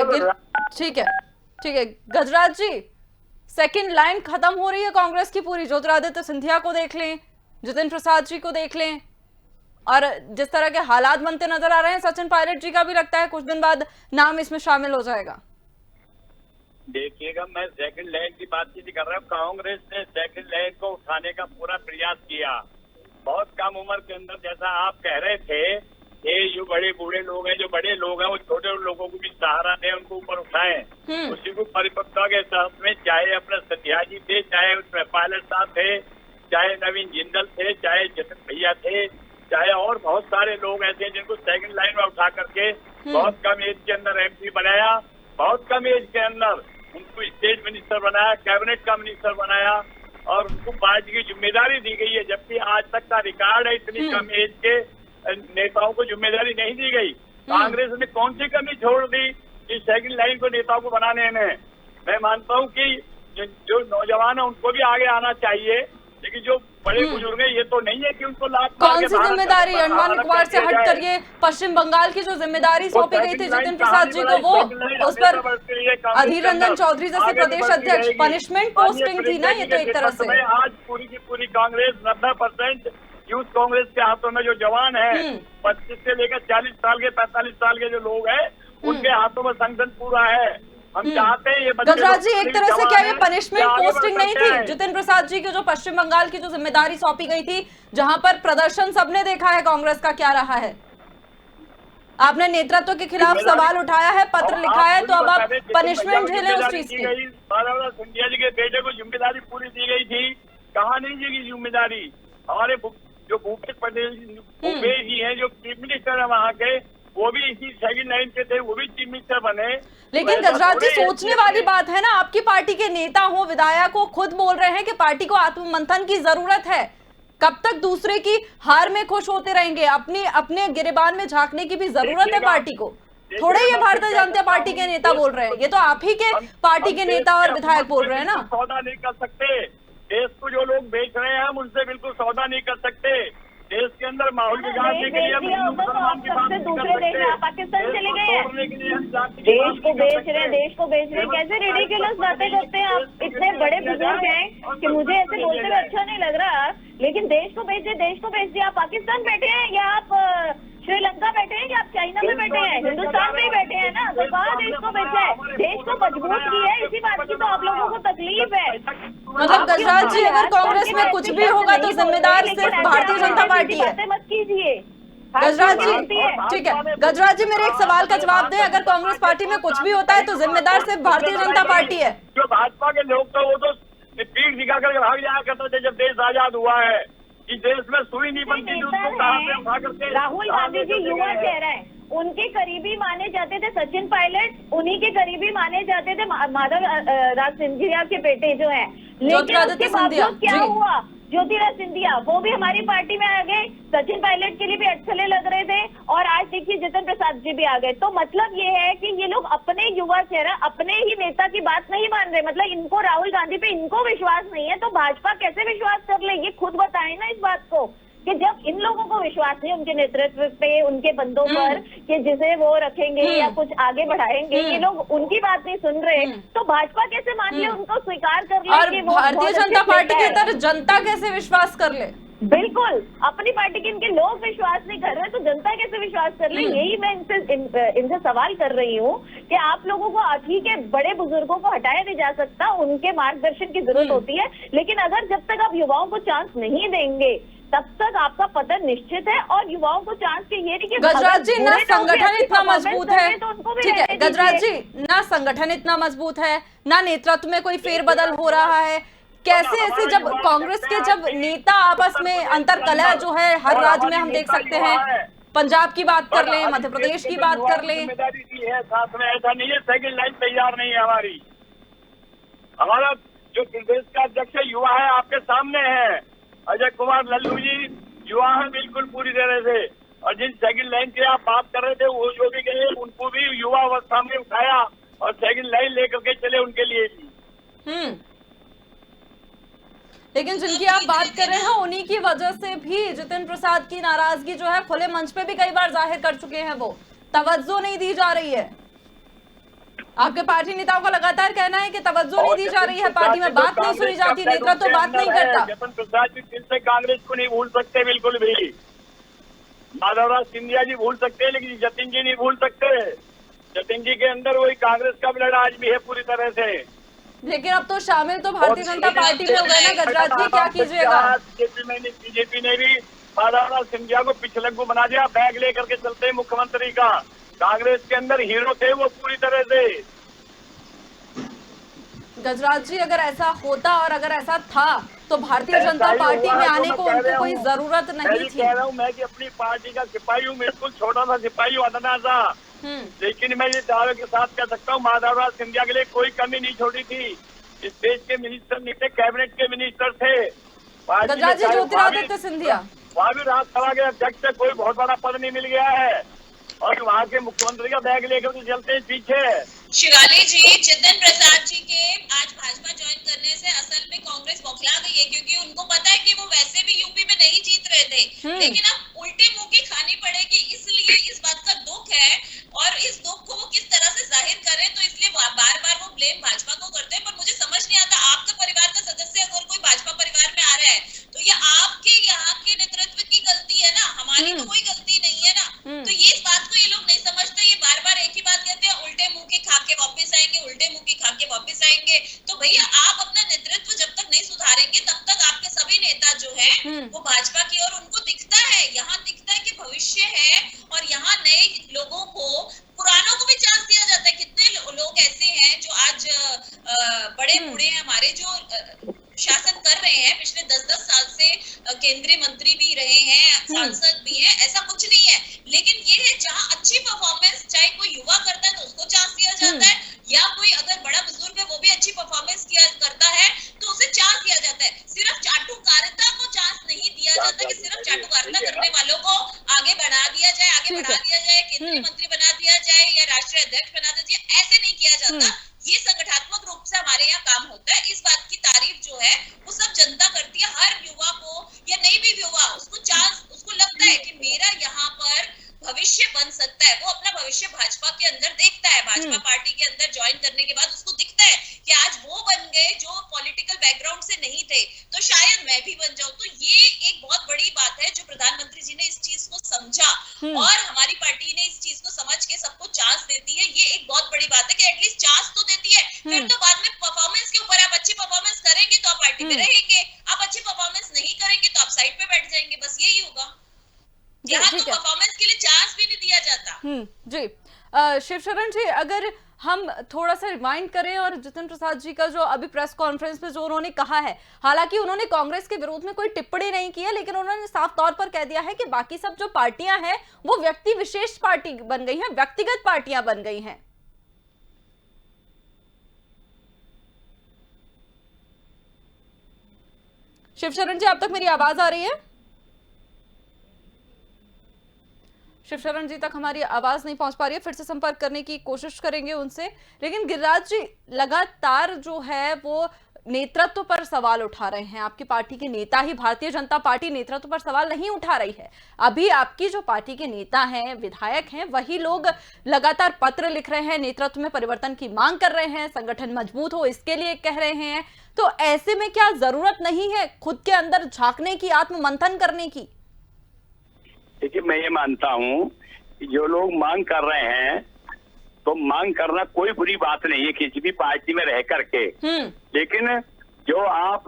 है गजराज जी, सेकंड लाइन खत्म हो रही है कांग्रेस की पूरी। ज्योतिरादित्य सिंधिया को देख लें, जितिन प्रसाद जी को देख लें, और जिस तरह के हालात बनते नजर आ रहे हैं, सचिन पायलट जी का भी लगता है कुछ दिन बाद नाम इसमें शामिल हो जाएगा। देखिएगा, मैं सेकंड लाइन की बात नहीं कर रहा हूँ। कांग्रेस ने सेकंड लाइन को उठाने का पूरा प्रयास किया। बहुत कम उम्र के अंदर, जैसा आप कह रहे थे, ये जो बड़े बूढ़े लोग हैं, जो बड़े लोग हैं, वो छोटे लोगों को भी सहारा दें, उनको ऊपर उठाएं। उसी को परिपक्वता के साथ में, चाहे अपने सिंधिया जी थे, चाहे उसमें पायलट साहब थे, चाहे नवीन जिंदल थे, चाहे जतिन भैया थे, चाहे और बहुत सारे लोग ऐसे हैं जिनको सेकंड लाइन में उठा करके बहुत कम एज के अंदर एमपी बनाया, बहुत कम एज के अंदर उनको स्टेट मिनिस्टर बनाया, कैबिनेट का मिनिस्टर बनाया और उनको पार्टी की जिम्मेदारी दी गई है, जबकि आज तक का रिकॉर्ड है इतनी कम एज के नेताओं को जिम्मेदारी नहीं दी गई। कांग्रेस ने कौन सी कमी छोड़ दी इस सेकंड लाइन को नेताओं को बनाने में? मैं मानता हूं कि जो नौजवान है उनको भी आगे आना चाहिए, लेकिन जो बड़े बुजुर्ग हैं ये तो नहीं है कि उनको लाभ। कौन सी जिम्मेदारी अंडमान निकोबार से हट कर ये पश्चिम बंगाल की जो जिम्मेदारी सौंपी गई थी जितिन प्रसाद जी को, वो उस पर अधीर रंजन चौधरी जैसे प्रदेश अध्यक्ष पनिशमेंट पोस्टिंग थी ना, ये तो एक तरह से। आज पूरी की पूरी कांग्रेस 90% यूथ कांग्रेस के हाथों में जो जवान है 25 से लेकर 40 साल के 45 साल के जो लोग हैं उनके हाथों में संगठन पूरा है। हम चाहते हैं ये गजराज जी, एक तरह से क्या ये पनिशमेंट पोस्टिंग नहीं थी जितिन प्रसाद जी की जो पश्चिम बंगाल की जो जिम्मेदारी सौंपी गई थी, जहां पर प्रदर्शन सबने देखा है कांग्रेस का क्या रहा है? आपने नेतृत्व के खिलाफ सवाल उठाया है, पत्र लिखा है, तो अब आप पनिशमेंट झेले उस चीज की। सिंधिया जी के बेटे को जिम्मेदारी पूरी दी गई थी, कहाँ नहीं दी गई जिम्मेदारी? हमारे जो भूपेश पटेल भूपेश जी हैं जो चीफ मिनिस्टर है वहाँ के, वो भी इसी सेकंड लाइन के थे, वो भी चीफ मिनिस्टर बने। लेकिन गजराज जी, सोचने वाली बात है ना, आपकी पार्टी के नेता हो, विधायक हो, खुद बोल रहे हैं कि पार्टी को आत्ममंथन की जरूरत है। कब तक दूसरे की हार में खुश होते रहेंगे? अपने गिरेबान में झांकने की भी जरूरत है पार्टी को। थोड़े ये भारतीय जनता पार्टी के नेता बोल रहे हैं, ये तो आप ही के पार्टी के नेता और विधायक बोल रहे हैं ना। सौदा नहीं कर सकते देश को, जो लोग बेच रहे हैं हम उनसे बिल्कुल सौदा नहीं कर सकते। देश के अंदर माहौल बिगाड़ने के लिए हम हिंदू मुसलमान की बात नहीं कर सकते। पाकिस्तान चले गए हैं, देश को बेच रहे हैं, देश को बेच रहे हैं। कैसे रिडिकुलस बातें करते हैं आप? इतने बड़े बुजुर्ग हैं कि मुझे ऐसे बोलते हुए अच्छा नहीं लग रहा, लेकिन देश को बेच दिया। आप पाकिस्तान बैठे हैं या आप श्रीलंका बैठे हैं या आप चाइना में बैठे हैं? हिंदुस्तान में ही बैठे हैं ना, तो कहाँ देश को बेचा है? देश को मजबूत किया है, इसी बात की तो आप लोगों को तकलीफ है। मतलब गजराज जी, अगर कांग्रेस में कुछ भी होगा तो जिम्मेदार सिर्फ भारतीय जनता पार्टी है। मत कीजिए गजराज जी, ठीक है गजराज जी, मेरे एक सवाल का जवाब दें। अगर कांग्रेस पार्टी में कुछ भी होता है तो जिम्मेदार सिर्फ भारतीय जनता पार्टी है। जो भाजपा के लोग तो वो तो पीठ दिखा कर भाग जाया करते थे जब देश आजाद हुआ है। इस देश में सुई नहीं बनती थी, उसको कहाँ पे उठा करके। राहुल गांधी जी युवा चेहरा है, उनके करीबी माने जाते थे सचिन पायलट, उन्हीं के करीबी माने जाते थे माधव राज सिंधिया के बेटे जो हैं। लेकिन उसके बावजूद क्या हुआ? ज्योतिराज सिंधिया वो भी हमारी पार्टी में आ गए, सचिन पायलट के लिए भी अच्छे लग रहे थे, और आज देखिए जितिन प्रसाद जी भी आ गए। तो मतलब ये है कि ये लोग अपने युवा चेहरा, अपने ही नेता की बात नहीं मान रहे। मतलब इनको राहुल गांधी पे इनको विश्वास नहीं है, तो भाजपा कैसे विश्वास कर ले? ये खुद बताए ना इस बात को, कि जब इन लोगों को विश्वास नहीं उनके नेतृत्व पे, उनके बंदों पर, कि जिसे वो रखेंगे या कुछ आगे बढ़ाएंगे, ये लोग उनकी बात नहीं सुन रहे, तो भाजपा कैसे मान ले, उनको स्वीकार कर ले? और भारतीय जनता पार्टी के तरफ जनता कैसे विश्वास कर ले? बिल्कुल, अपनी पार्टी के इनके लोग विश्वास नहीं कर रहे, तो जनता कैसे विश्वास कर ले? यही मैं इनसे सवाल कर रही हूँ कि आप लोगों को, ठीक है बड़े बुजुर्गों को हटाया नहीं जा सकता, उनके मार्गदर्शन की जरूरत होती है, लेकिन अगर जब तक आप युवाओं को चांस नहीं देंगे तब तक आपका पतन निश्चित है। और युवाओं को चांस के ये नहीं कि गजराज जी, ना संगठन इतना मजबूत है, ठीक है गजराज जी, ना संगठन इतना मजबूत है, ना नेतृत्व में कोई फेरबदल हो रहा है। कैसे ऐसे जब कांग्रेस के जब नेता आपस में अंतरकलह जो है हर राज्य में हम देख सकते हैं, पंजाब की बात कर लें, मध्य प्रदेश की बात कर लें। जिम्मेदारी दी है साथ में, ऐसा नहीं है सेकंड लाइन तैयार नहीं है हमारी। हमारा जो प्रदेश का अध्यक्ष है युवा है, आपके सामने है अजय कुमार लल्लू जी, युवा है बिल्कुल पूरी तरह से। और जिन सेकंड लाइन की आप बात कर रहे थे वो जो भी गए उनको भी युवा अवस्था में उठाया और सेकंड लाइन लेकर के चले उनके लिए भी। लेकिन जिनकी आप बात कर रहे हैं उन्हीं की वजह से भी जितिन प्रसाद की नाराजगी जो है खुले मंच पे भी कई बार जाहिर कर चुके हैं। वो तवज्जो नहीं दी जा रही है। आपके पार्टी नेताओं का लगातार कहना है कि तवज्जो नहीं दी जा रही है, पार्टी में बात नहीं सुनी जाती, नेतृत्व तो बात नहीं करता। जितिन प्रसाद जी फिर से कांग्रेस को नहीं भूल सकते बिल्कुल भी। माधवराज सिंधिया जी भूल सकते हैं लेकिन जतिन जी नहीं भूल सकते। जतिन जी के अंदर वही कांग्रेस का ब्लड आज भी है पूरी तरह से। लेकिन अब तो शामिल तो भारतीय जनता पार्टी में हो गए ना गजराज जी, क्या कीजिएगा? बीजेपी ने भी माधवराज सिंधिया को पिछलग्गू बना दिया, बैग लेकर के चलते मुख्यमंत्री का। कांग्रेस के अंदर हीरो थे वो पूरी तरह से। गजराज जी, अगर ऐसा होता और अगर ऐसा था तो भारतीय जनता पार्टी में आने को उनको कोई जरूरत नहीं थी। कह रहा हूँ मैं कि अपनी पार्टी का सिपाही हूँ, बिल्कुल छोटा सा सिपाही हूँ, अदना सा, लेकिन मैं ये दावे के साथ कह सकता हूँ माधवराज सिंधिया के लिए कोई कमी नहीं छोड़ी थी। इस देश के मिनिस्टर नहीं थे, कैबिनेट के मिनिस्टर थे। गजराज जी, ज्योतिरादित्य सिंधिया वहाँ भी राज्यसभा के अध्यक्ष से कोई बहुत बड़ा पद नहीं मिल गया है, और वहाँ के मुख्यमंत्री का बैग लेकर तो चलते हैं पीछे। शिवाली जी, जितिन प्रसाद जी के आज भाजपा ज्वाइन करने से असल में कांग्रेस बौखला गई है, क्योंकि उनको पता है कि वो वैसे भी यूपी में नहीं जीत रहे थे, लेकिन अब उल्टी मुंह की खानी पड़ेगी, इसलिए इस बात का दुख है और इस दुख को वो किस तरह से जाहिर करें, तो इसलिए बार बार वो ब्लेम भाजपा को करते हैं। पर मुझे समझ नहीं आता, आपका परिवार का सदस्य अगर कोई भाजपा परिवार में आ रहा है तो ये आपके यहाँ के नेतृत्व की गलती है ना, हमारी तो कोई गलती नहीं है ना। तो ये इस बात को ये लोग नहीं समझते, ये बार बार एक ही बात कहते हैं, उल्टे मुंह की खा के वापस आएंगे, उल्टे मुंह की खा के वापस आएंगे। तो भैया आप अपना नेतृत्व जब तक नहीं सुधारेंगे तब तक आपके सभी नेता जो है वो भाजपा की ओर, उनको दिखता है, यहाँ दिखता है कि भविष्य है, और यहाँ नए लोगों को, पुरानों को भी चांस दिया जाता है। कितने लोग ऐसे हैं जो आज बड़े बूढ़े हैं हमारे, जो शासन कर रहे हैं, पिछले 10-10 साल से केंद्रीय मंत्री भी रहे हैं, सांसद भी हैं, ऐसा कुछ नहीं है। लेकिन ये है जहाँ अच्छी परफॉर्मेंस, चाहे कोई युवा करता है तो उसको चांस दिया जाता है, या कोई अगर बड़ा बुजुर्ग है वो भी अच्छी परफॉर्मेंस करता है तो उसे चांस दिया जाता है। सिर्फ चाटुकारिता को चांस नहीं दिया जाता कि सिर्फ चाटुकारिता करने वालों को आगे बढ़ा दिया जाए, केंद्रीय मंत्री बना दिया जाए या राष्ट्रीय अध्यक्ष बना दिया जाए, ऐसे नहीं किया जाता। ये संगठनात्मक रूप से हमारे यहाँ काम होता है। इस बात की तारीफ जो है वो सब जनता करती है। हर युवा को या नहीं भी युवा, उसको चांस, उसको लगता है कि मेरा यहाँ पर भविष्य बन सकता है, वो अपना भविष्य भाजपा के अंदर देखता है। भाजपा पार्टी के अंदर ज्वाइन करने के बाद उसको दिखता है कि आज वो बन गए जो पॉलिटिकल बैकग्राउंड से नहीं थे, तो शायद मैं भी बन जाऊं। तो ये एक बहुत बड़ी बात है जो प्रधानमंत्री जी ने इस चीज को समझा, और हमारी पार्टी ने इस चीज को समझ के सबको चांस देती है। ये एक बहुत बड़ी बात है कि एटलीस्ट चांस तो देती है। फिर तो बाद में परफॉर्मेंस के ऊपर, आप अच्छी परफॉर्मेंस करेंगे तो आप पार्टी में रहेंगे, आप अच्छी परफॉर्मेंस नहीं करेंगे तो आप साइड पे बैठ जाएंगे, बस यही होगा। यहाँ तो परफॉर्मेंस के लिए चांस भी नहीं दिया जाता। जी शिवशरण जी, अगर हम थोड़ा सा रिमाइंड करें, और जितिन प्रसाद जी का जो अभी प्रेस कॉन्फ्रेंस में जो उन्होंने कहा है, हालांकि उन्होंने कांग्रेस के विरोध में कोई टिप्पणी नहीं की है, लेकिन उन्होंने साफ तौर पर कह दिया है कि बाकी सब जो पार्टियां हैं वो व्यक्ति विशेष पार्टी बन गई हैं, व्यक्तिगत पार्टियां बन गई हैं। शिवशरण जी, अब तक मेरी आवाज आ रही है? शिवशरण जी तक हमारी आवाज नहीं पहुंच पा रही है, फिर से संपर्क करने की कोशिश करेंगे उनसे। लेकिन गिरिराज जी, लगातार जो है वो नेतृत्व पर सवाल उठा रहे हैं। आपकी पार्टी के नेता ही, भारतीय जनता पार्टी नेतृत्व पर सवाल नहीं उठा रही है। अभी आपकी जो पार्टी के नेता हैं, विधायक हैं, वही लोग लगातार पत्र लिख रहे हैं, नेतृत्व में परिवर्तन की मांग कर रहे हैं, संगठन मजबूत हो इसके लिए कह रहे हैं। तो ऐसे में क्या जरूरत नहीं है खुद के अंदर झांकने की, आत्ममंथन करने की? देखिए, मैं ये मानता हूँ कि जो लोग मांग कर रहे हैं तो मांग करना कोई बुरी बात नहीं है किसी भी पार्टी में रह करके। लेकिन जो आप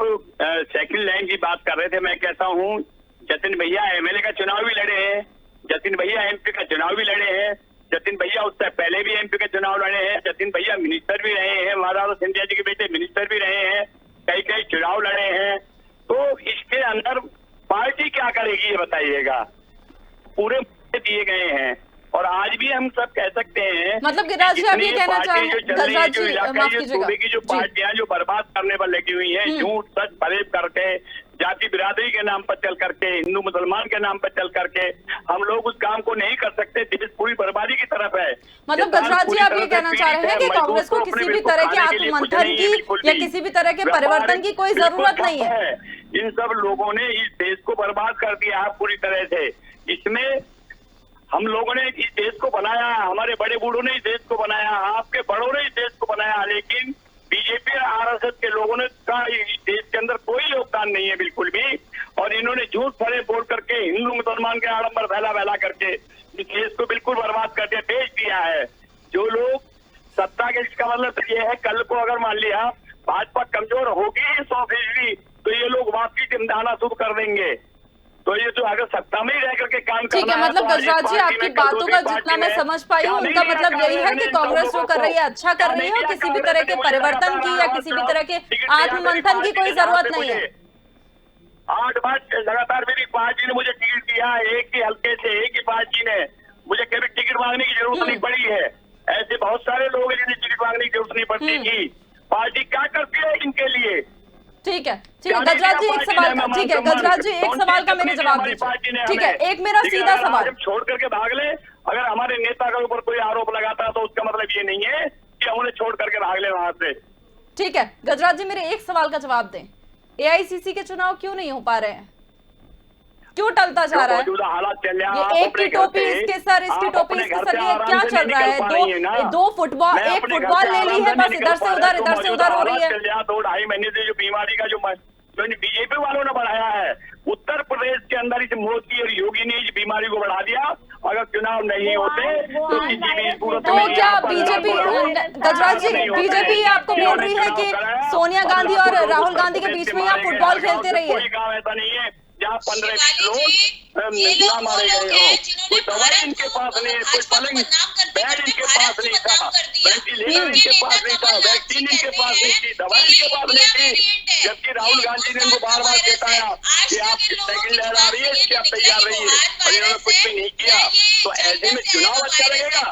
सेकंड लाइन की बात कर रहे थे, मैं कहता हूँ जतिन भैया एमएलए का चुनाव भी लड़े हैं, जतिन भैया एमपी का चुनाव भी लड़े हैं, जतिन भैया उससे पहले भी एमपी का चुनाव लड़े हैं, जतिन भैया मिनिस्टर भी रहे हैं, महाराज सिंधिया जी के बेटे मिनिस्टर भी रहे हैं, कई चुनाव लड़े हैं। तो इसके अंदर पार्टी क्या करेगी ये बताइएगा? पूरे दिए गए हैं, और आज भी हम सब कह सकते हैं, मतलब गिरिराज जी आप ये कहना चाह रहे हैं, गजराज जी माफ कीजिएगा, की जो पार्टियां जो बर्बाद करने पर लगी हुई हैं, झूठ सच फरेब करके, जाति बिरादरी के नाम पर चल करके, हिंदू मुसलमान के नाम पर चल करके हम लोग उस काम को नहीं कर सकते। देश पूरी बर्बादी की तरफ है। मतलब गजराज जी आप ये कहना चाह रहे हैं कि कांग्रेस को किसी भी तरह के आत्ममंथन की या किसी भी तरह के परिवर्तन की कोई जरूरत नहीं है। इन सब लोगों ने इस देश को बर्बाद कर दिया है पूरी तरह से। इसमें हम लोगों ने इस देश को बनाया, हमारे बड़े बूढ़ों ने इस देश को बनाया, आपके बड़ों ने इस देश को बनाया, लेकिन बीजेपी और आरएसएस के लोगों ने का इस देश के अंदर कोई योगदान नहीं है बिल्कुल भी। और इन्होंने झूठ फरे बोल करके, हिंदू मुसलमान के आडंबर फैला करके इस देश को बिल्कुल बर्बाद करके बेच दिया है। जो लोग सत्ता के, इसका मतलब ये है कल को अगर मान लिया भाजपा कमजोर होगी 100%, तो ये लोग वापसी चिमटाना शुरू कर देंगे। तो ये जो अगर सत्ता में ही रह करके काम ठीक है, मतलब गजराज जी आपकी बातों का जितना मैं समझ पाई हूँ उनका मतलब यही है कि कांग्रेस जो कर रही है अच्छा कर रही है और किसी भी तरह के परिवर्तन की या किसी भी तरह के आत्ममंथन की कोई जरूरत नहीं है। 8 बार लगातार मेरी पार्टी ने मुझे टिकट दिया, एक ही हल्के से एक ही पार्टी ने मुझे कभी टिकट मांगने की जरूरत नहीं पड़ी है। ऐसे बहुत सारे लोग हैं जिन्हें टिकट मांगने की जरूरत नहीं पड़ती थी। पार्टी क्या करती है इनके लिए? ठीक है गजराज जी एक सवाल का, ठीक है गजराज जी एक सवाल का मेरे जवाब दीजिए। ठीक है, एक मेरा सीधा सवाल, छोड़ करके भाग ले। अगर हमारे नेता के ऊपर कोई आरोप लगाता है तो उसका मतलब ये नहीं है कि हम उन्हें छोड़ करके भाग ले वहां से। ठीक है गजराज जी मेरे एक सवाल का जवाब दें, एआईसीसी के चुनाव क्यों नहीं हो पा रहे हैं, क्यों टलता जा रहा है? हालात चल रहा ये एक की टोपी इसके सर, इसकी टोपी इसके सर, ये क्या चल रहा है? दो फुटबॉल, एक फुटबॉल ले ली है बस, इधर से उधर हो रही है। 2-2.5 महीने से जो बीमारी का जो बीजेपी वालों ने बढ़ाया है, उत्तर प्रदेश के अंदर इस मोदी और योगी ने इस बीमारी को बढ़ा दिया। अगर चुनाव नहीं होते तो क्या बीजेपी, गजराज जी बीजेपी आपको बोल रही है कि सोनिया गांधी और राहुल गांधी के बीच में आप फुटबॉल खेलते रहिए? कोई गाँव ऐसा नहीं है जहाँ 15 लोग मारे गए हो, कोई दवाई इनके पास नहीं है, कोई पलंग बेड इनके पास नहीं था, वेंटिलेटर इनके पास नहीं था, वैक्सीन इनके पास नहीं थी, दवाई इनके पास नहीं थी। जबकि राहुल गांधी ने इनको बार बार बताया कि आपकी साइकिल लहरा रही है, इसकी आप तैयार रही है, और इन्होंने कुछ भी नहीं किया। तो ऐसे में चुनाव अच्छा लगेगा?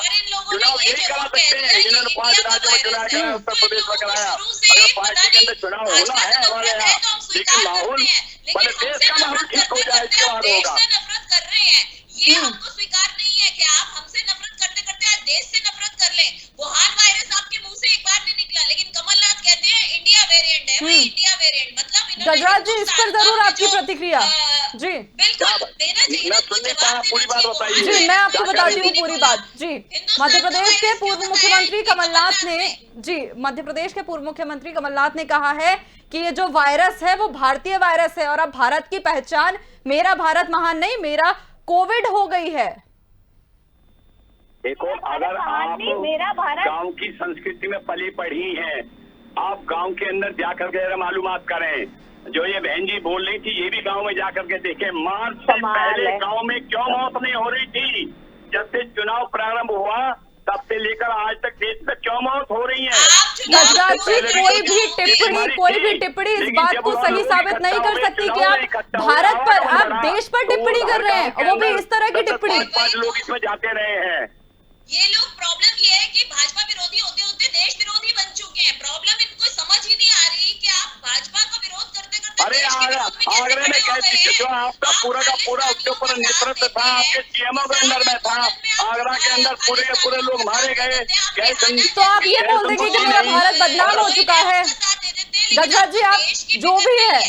चुनाव यही करा सकते हैं जिन्होंने 5 राज्यों में चुनाव कराया, उत्तर प्रदेश में कराया। अगर पार्टी के अंदर चुनाव होना है हमारे यहाँ, लेकिन माहौल पहले देश का माहौल ठीक हो जाए, इसके बाद होगा। नफरत कर रहे हैं, ये हमको स्वीकार नहीं है कि आप हमसे नफरत करते करते आज देश से नफरत कर लें। वुहान वायरस आपके मुंह से एक बार नहीं निकला, लेकिन कमलनाथ कहते हैं इंडिया वेरिएंट है, वही इंडिया वेरिएंट। मतलब गजराज जी इस पर जरूर आपकी प्रतिक्रिया। जी बिल्कुल देना चाहिए, पूरी बात बताइए। जी मैं आपको बताती हूँ पूरी बात। जी मध्य प्रदेश के पूर्व मुख्यमंत्री कमलनाथ ने, जी मध्य प्रदेश के पूर्व मुख्यमंत्री कमलनाथ ने कहा है कि ये जो वायरस है वो भारतीय वायरस है और अब भारत की पहचान मेरा भारत महान नहीं, मेरा कोविड हो गई है। देखो, अगर आप गांव की संस्कृति में पली पढ़ी हैं, आप गांव के अंदर जाकर के मालूमात करें। जो ये बहन जी बोल रही थी, ये भी गांव में जाकर के देखें। मार्च से पहले गांव में क्यों मौत नहीं हो रही थी? जब से चुनाव प्रारंभ हुआ तब से लेकर आज तक देश में क्यों मौत हो रही है? गजराज जी कोई भी टिप्पणी इस बात को सही साबित नहीं कर सकती कि आप भारत पर, आप देश पर टिप्पणी कर रहे हैं, वो भी इस तरह की टिप्पणी। 5 लोग इसमें जाते रहे हैं। ये लोग, प्रॉब्लम ये है कि भाजपा विरोधी होते होते देश विरोधी बन चुके हैं। प्रॉब्लम इनको समझ ही नहीं आ रही कि आप भाजपा का विरोध करते करते अरे आगरा में कैसे, जो आपका पूरा का पूरा उसके ऊपर नेतृत्व था, आपके सीएमओ के अंदर में था, आगरा के अंदर पूरे के पूरे लोग मारे गए। तो आप ये बोल देंगे कि मेरा भारत बदनाम हो चुका है? गजराज जी आप जो भी है,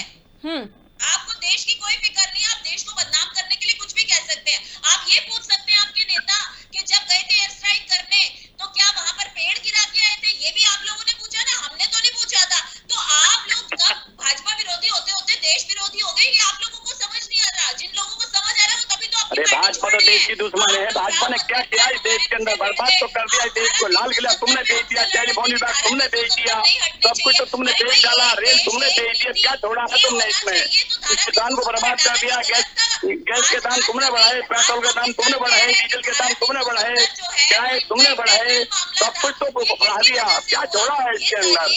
आपको देश की कोई फिक्र नहीं, आप देश को बदनाम करने के लिए कुछ भी कह सकते हैं। आप ये पूछ सकते हैं आपके नेता कि जब गए थे एयर स्ट्राइक करने तो क्या वहां पर पेड़ गिरा के आए थे? ये भी आप लोगों ने पूछा ना, हमने तो नहीं पूछा था। तो आप लोग कब भाजपा विरोधी होते होते देश विरोधी हो गए, ये आप लोगों को समझ नहीं आ रहा। जिन लोगों को समझ आ रहा है तभी तो अरे भाजपा तो देश की दुश्मन है। भाजपा ने क्या किया इस देश के अंदर? बर्बाद तो कर दिया इस देश को। लाल किला तुमने बेच दिया, टेलीफोन विभाग तुमने बेच दिया, सब कुछ तो तुमने बेच डाला, रेल तुमने बेच दिया। क्या छोड़ा है तुमने इसमें? इस किसान को बर्बाद कर दिया। गैस के दाम तुमने बढ़ाए, पेट्रोल के दाम तुमने बढ़ाए, डीजल के दाम तुमने बढ़ाए, किराए तुमने बढ़ाए, सब कुछ तो बढ़ा दिया। क्या छोड़ा है इसके अंदर?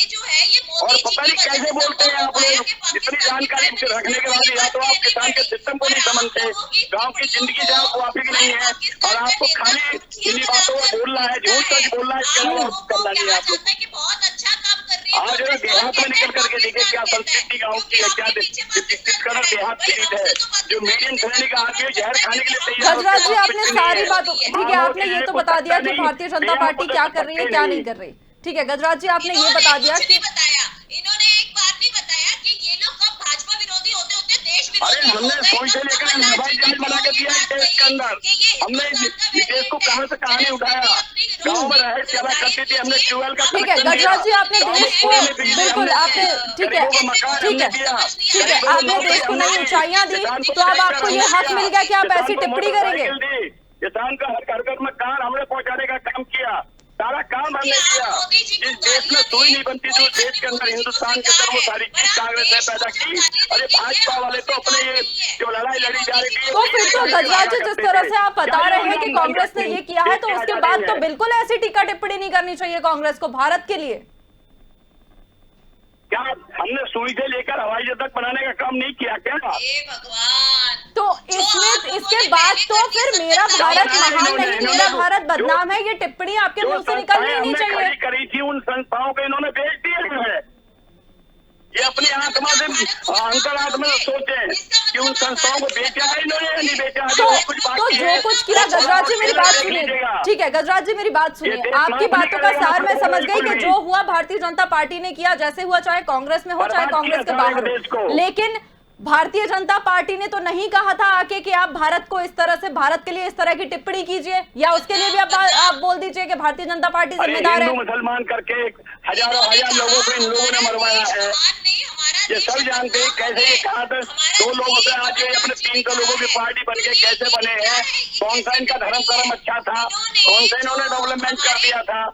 और पता नहीं कैसे बोलते हैं आप लोग, इतनी जानकारी रखने के बाद या तो आप किसान के सिस्टम को नहीं समझते, गांव की जिंदगी जहाँ वापिक नहीं है, और आपको खाली इन्हीं बातों को बोलना है, झूठ सच बोलना है, इसके अलावा करना नहीं है आप लोग। आज देहात में निकल करके देखे क्या संस्कृति गाँव की है, क्या छत्तीसगढ़ देहात की रीत है, जो मीडियम श्रेणी का आदमी जहर खाने के लिए तैयार। गजराज जी आपने सारी बातों, ठीक है आपने ये तो बता दिया कि भारतीय जनता पार्टी क्या कर रही है क्या नहीं कर रही। ठीक है गजराज जी आपने ये बता दिया कि इन्होंने एक बात नहीं बताया कि ये लोग कब भाजपा विरोधी होते होते देश विरोधी। अरे हमने सोच से लेकर हवाई जहाज बना के दिया इस देश के अंदर। हमने इस देश को कहां से कहां नहीं उठाया। गाँव में रह चला करती थी हमने ट्यूबवेल का। ठीक है गजराज जी आपने देश को बिल्कुल आपने ठीक है आपने देश को नई ऊंचाइयां दी, तो अब आपको ये हक मिल गया कि आप ऐसी टिप्पणी करेंगे? किसान का हर घर घर में कार हमने पहुंचाने का काम किया। सारा काम हमने किया। जिस देश में सुई नहीं बनती थी उस देश के अंदर, हिंदुस्तान के अंदर वो सारी चीज कांग्रेस ने पैदा की। अरे भाजपा वाले तो अपने ये जो लड़ाई लड़ी जा रही थी। तो फिर तो गजराज जी, जिस तरह से आप बता रहे हैं कि कांग्रेस ने ये किया है, तो उसके बाद तो बिल्कुल ऐसी टीका टिप्पणी नहीं करनी चाहिए कांग्रेस को भारत के लिए। क्या हमने सुई से लेकर हवाई जहाज तक बनाने का काम नहीं किया क्या? भगवान, तो इसमें इसके बाद तो फिर मेरा भारत महान नहीं, मेरा भारत बदनाम है, ये टिप्पणी आपके मुंह से निकलनी ही नहीं चाहिए। करी थी उन संस्थाओं को इन्होंने बेच दिया है। ये अपनी आत्मा से अंतरात्मा से सोचे कि उन संस्थाओं को बेचा है इन्होंने या नहीं बेचा है। तो जो कुछ किया, गजराज जी मेरी बात सुनिए, ठीक है गजराज जी मेरी बात सुनिए, आपकी बातों का सार मैं समझ गई कि जो हुआ भारतीय जनता पार्टी ने किया, जैसे हुआ चाहे कांग्रेस में हो चाहे कांग्रेस के बाहर हो, लेकिन भारतीय जनता पार्टी ने तो नहीं कहा था आके कि आप भारत को इस तरह से, भारत के लिए इस तरह की टिप्पणी कीजिए, या उसके लिए भी आप बोल दीजिए कि भारतीय जनता पार्टी जिम्मेदार है। मुसलमान करके हजारों लोगों को इन लोगों ने मरवाया है। ये सब जानते हैं कैसे ये कहा था 2 लोगों से आज ये अपने 300 लोगों की पार्टी बन के कैसे बने हैं। कौन सा इनका धर्म कर्म अच्छा था, कौन सा इन्होंने डेवलपमेंट कर दिया था।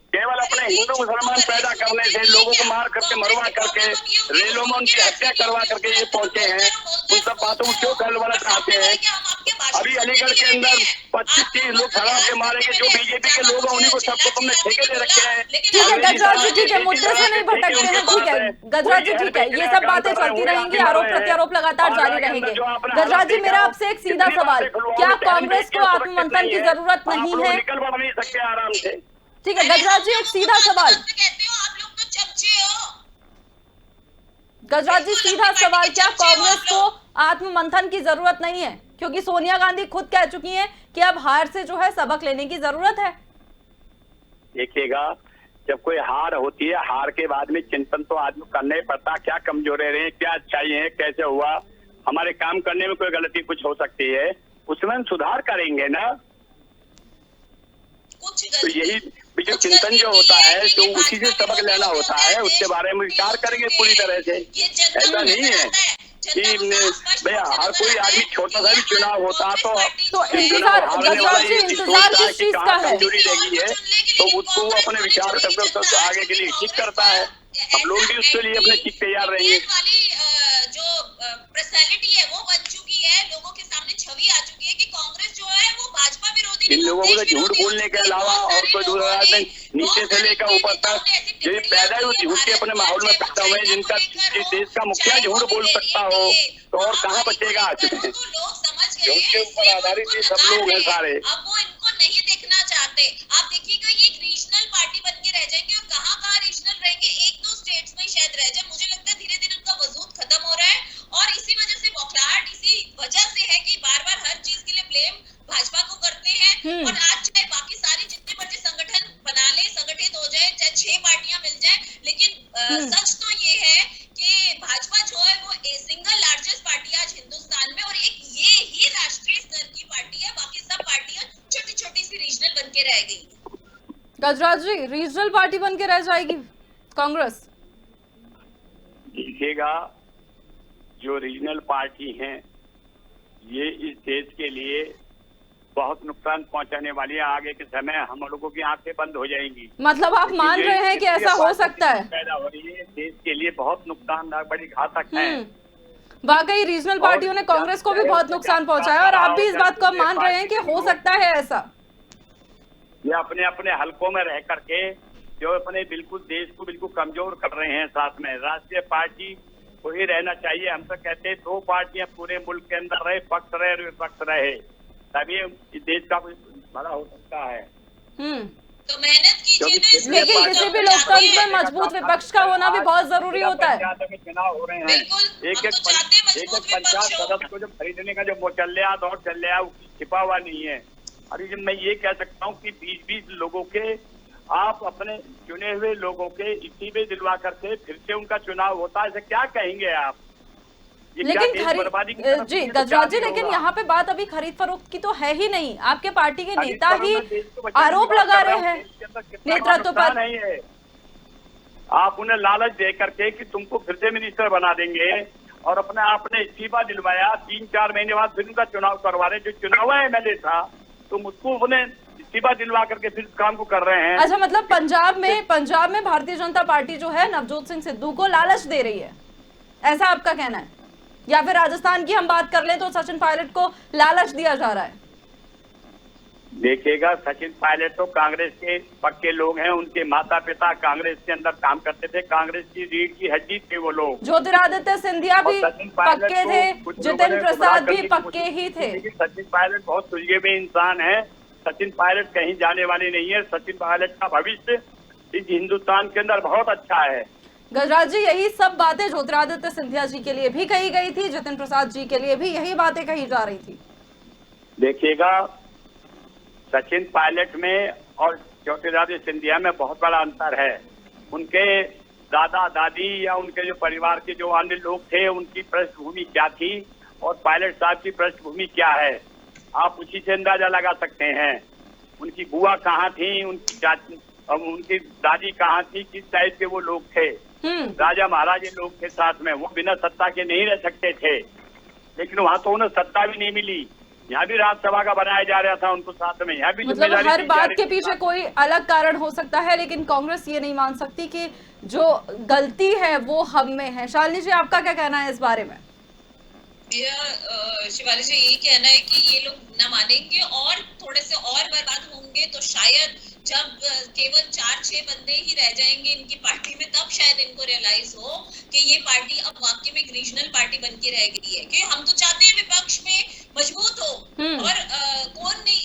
केवल अपने हिंदू मुसलमान पैदा करने से, लोगों को मार करके मरवा करके, रेलों में उनकी हत्या करवा करके ये पहुंचे हैं। उन सब बातों को क्यों कहलवाना चाहते हैं? अभी अलीगढ़ के अंदर 25-30 लोग खड़ा के मारेंगे, जो बीजेपी के लोग हैं उन्हीं को सबको तुमने ठेके दे रखे हैं। ठीक है गजराज जी, ठीक है, मुद्दे से नहीं भटकते हैं, ठीक है गजराज जी, ठीक है, ये सब बातें चलती रहेंगी, आरोप प्रत्यारोप लगातार जारी रहेंगे। गजराज जी मेरा आपसे एक सीधा सवाल, क्या कांग्रेस को आत्ममंथन की जरूरत नहीं है? निकल बढ़ नहीं सकते आराम से। ठीक है गजराज जी, एक सीधा सवाल, गजराज जी सीधा सवाल, क्या कांग्रेस को आत्ममंथन की जरूरत नहीं है? क्योंकि सोनिया गांधी खुद कह चुकी हैं कि अब हार से जो है सबक लेने की जरूरत है। देखिएगा, जब कोई हार होती है, हार के बाद में चिंतन तो आदमी करना ही पड़ता, क्या कमजोरी रहे, क्या अच्छाई है, कैसे हुआ, हमारे काम करने में कोई गलती कुछ हो सकती है, उसमें हम सुधार करेंगे ना। तो यही जो चिंतन जो होता है तो उसी से सबक लेना होता है, उसके बारे में विचार करेंगे पूरी तरह से। ऐसा नहीं है कि भैया हर कोई आदमी, छोटा सा भी चुनाव होता तो इंतजार किस चीज का है, कमजोरी रही है तो उसको वो अपने विचार करके आगे के लिए ठीक करता है। हम लोग भी उसके लिए अपने ठीक तैयार रहेंगे। जो पर्सनालिटी है वो बन चुकी है, लोगों के सामने छवि आ चुकी है कि कांग्रेस जो है वो भाजपा विरोधी, इन लोगों को झूठ बोलने के अलावा और कोई दूसरा नहीं, नीचे से लेकर ऊपर तक जो पैदा है झूठ के अपने माहौल में पैदा हुए, जिनका जिस देश का मुखिया झूठ बोल सकता हो तो और कहाँ बचेगा आज में। झूठ के ऊपर आधारित ये सब लोग हैं सारे। अब वो इनको नहीं देखना चाहते। आप देखिएगा ये एक रीजनल पार्टी बन के रह जाएंगे, और कहाँ रीजनल रहेंगे, 1-2 स्टेट्स में शायद रह जाए। मुझे लगता है धीरे धीरे उनका वजूद खत्म हो रहा है, और इसी वजह से बौखलाहट इसी वजह से है कि बार बार हर चीज के लिए ब्लेम भाजपा को करते हैं। और आज चाहे बाकी सारी जितने मर्जी संगठन बना ले, संगठित हो जाए, चाहे 6 पार्टियां मिल जाए, लेकिन सच तो ये है कि भाजपा जो है वो सिंगल लार्जेस्ट पार्टी आज हिंदुस्तान में, और एक ये ही राष्ट्रीय स्तर की पार्टी है। बाकी सब पार्टियां छोटी छोटी सी रीजनल बन के रह गई। गजराज जी, रीजनल पार्टी बन के रह जाएगी कांग्रेस? देखिएगा, जो रीजनल पार्टी हैं ये इस देश के लिए बहुत नुकसान पहुंचाने वाली है। आगे के समय हम लोगों की आंखें बंद हो जाएंगी। मतलब आप मान रहे हैं कि ऐसा हो सकता है? पैदा हो रही है, देश के लिए बहुत नुकसानदायक, बड़ी घातक है। वाकई रीजनल पार्टियों ने कांग्रेस को भी बहुत नुकसान पहुंचाया, और आप भी इस बात को मान रहे हैं कि हो सकता है ऐसा? ये अपने अपने हलकों में रह करके जो अपने बिल्कुल देश को बिल्कुल कमजोर कर रहे हैं। साथ में राष्ट्रीय पार्टी को ही रहना चाहिए। हम तो कहते हैं 2 पार्टियां पूरे मुल्क के अंदर रहे, पक्ष रहे और विपक्ष रहे, तभी इस देश का भला हो सकता है। तो मेहनत कीजिए। लेकिन किसी भी लोकतंत्र में मजबूत विपक्ष का होना भी बहुत जरूरी होता है। चुनाव हो रहे हैं, एक पंचायत सदस्य को जो खरीदने का जो मुचल्या दौर चल रहा है वो छिपा हुआ नहीं है। अरे जब मैं ये कह सकता हूँ कि 20-20 लोगों के, आप अपने चुने हुए लोगों के इस्तीफे दिलवा करके फिर से उनका चुनाव होता है, क्या कहेंगे आप? लेकिन जी गजराज जी, लेकिन यहाँ पे बात अभी खरीद फरोख्त की तो है ही नहीं। आपके पार्टी के नेता ही आरोप लगा रहे हैं नेतृत्व पर। आप उन्हें लालच दे करके कि तुमको फिर से मिनिस्टर बना देंगे, और अपने आपने इस्तीफा दिलवाया, 3-4 महीने बाद फिर उनका चुनाव करवा रहे। जो चुनाव MLA था तुम उसको उन्हें इस्तीफा दिलवा करके फिर इस काम को कर रहे हैं। अच्छा, मतलब पंजाब में भारतीय जनता पार्टी जो है नवजोत सिंह सिद्धू को लालच दे रही है, ऐसा आपका कहना है? या फिर राजस्थान की हम बात कर लें तो सचिन पायलट को लालच दिया जा रहा है? देखिएगा, सचिन पायलट तो कांग्रेस के पक्के लोग हैं, उनके माता पिता कांग्रेस के अंदर काम करते थे, कांग्रेस की रीढ़ की हड्डी थे वो लोग। ज्योतिरादित्य सिंधिया भी पक्के थे, जितेंद्र प्रसाद भी पक्के ही थे। सचिन पायलट बहुत सुलझे हुए इंसान है, सचिन पायलट कहीं जाने वाले नहीं है। सचिन पायलट का भविष्य इस हिंदुस्तान के अंदर बहुत अच्छा है। गजराज जी, यही सब बातें ज्योतिरादित्य सिंधिया जी के लिए भी कही गई थी, जितेंद्र प्रसाद जी के लिए भी यही बातें कही जा रही थी। देखिएगा, सचिन पायलट में और ज्योतिरादित्य सिंधिया में बहुत बड़ा अंतर है। उनके दादा दादी या उनके जो परिवार के जो अन्य लोग थे उनकी पृष्ठभूमि क्या थी और पायलट साहब की पृष्ठभूमि क्या है, आप उसी से अंदाजा लगा सकते हैं। उनकी बुआ कहाँ थी, उनकी चाची और उनकी दादी कहाँ थी, किस टाइप के वो लोग थे। राजा महाराजे लोग थे साथ में, वो बिना सत्ता के नहीं रह सकते थे, लेकिन वहाँ तो उन्हें सत्ता भी नहीं मिली। यहाँ भी राज्यसभा का बनाया जा रहा था उनको साथ में, यहाँ भी मतलब हर बात के पीछे कोई अलग कारण हो सकता है, लेकिन कांग्रेस ये नहीं मान सकती कि जो गलती है वो हम में है। शालिनी जी, आपका क्या कहना है इस बारे में? मेरा शिवाली जी यही कहना है कि ये लोग न मानेंगे और थोड़े से और बर्बाद होंगे तो शायद जब केवल 4-6 बंदे ही रह जाएंगे इनकी पार्टी में, तब शायद इनको रियलाइज हो कि ये पार्टी अब वाकई में एक रीजनल पार्टी बन के रह गई है। क्योंकि हम तो चाहते हैं विपक्ष में मजबूत हो, और कौन नहीं,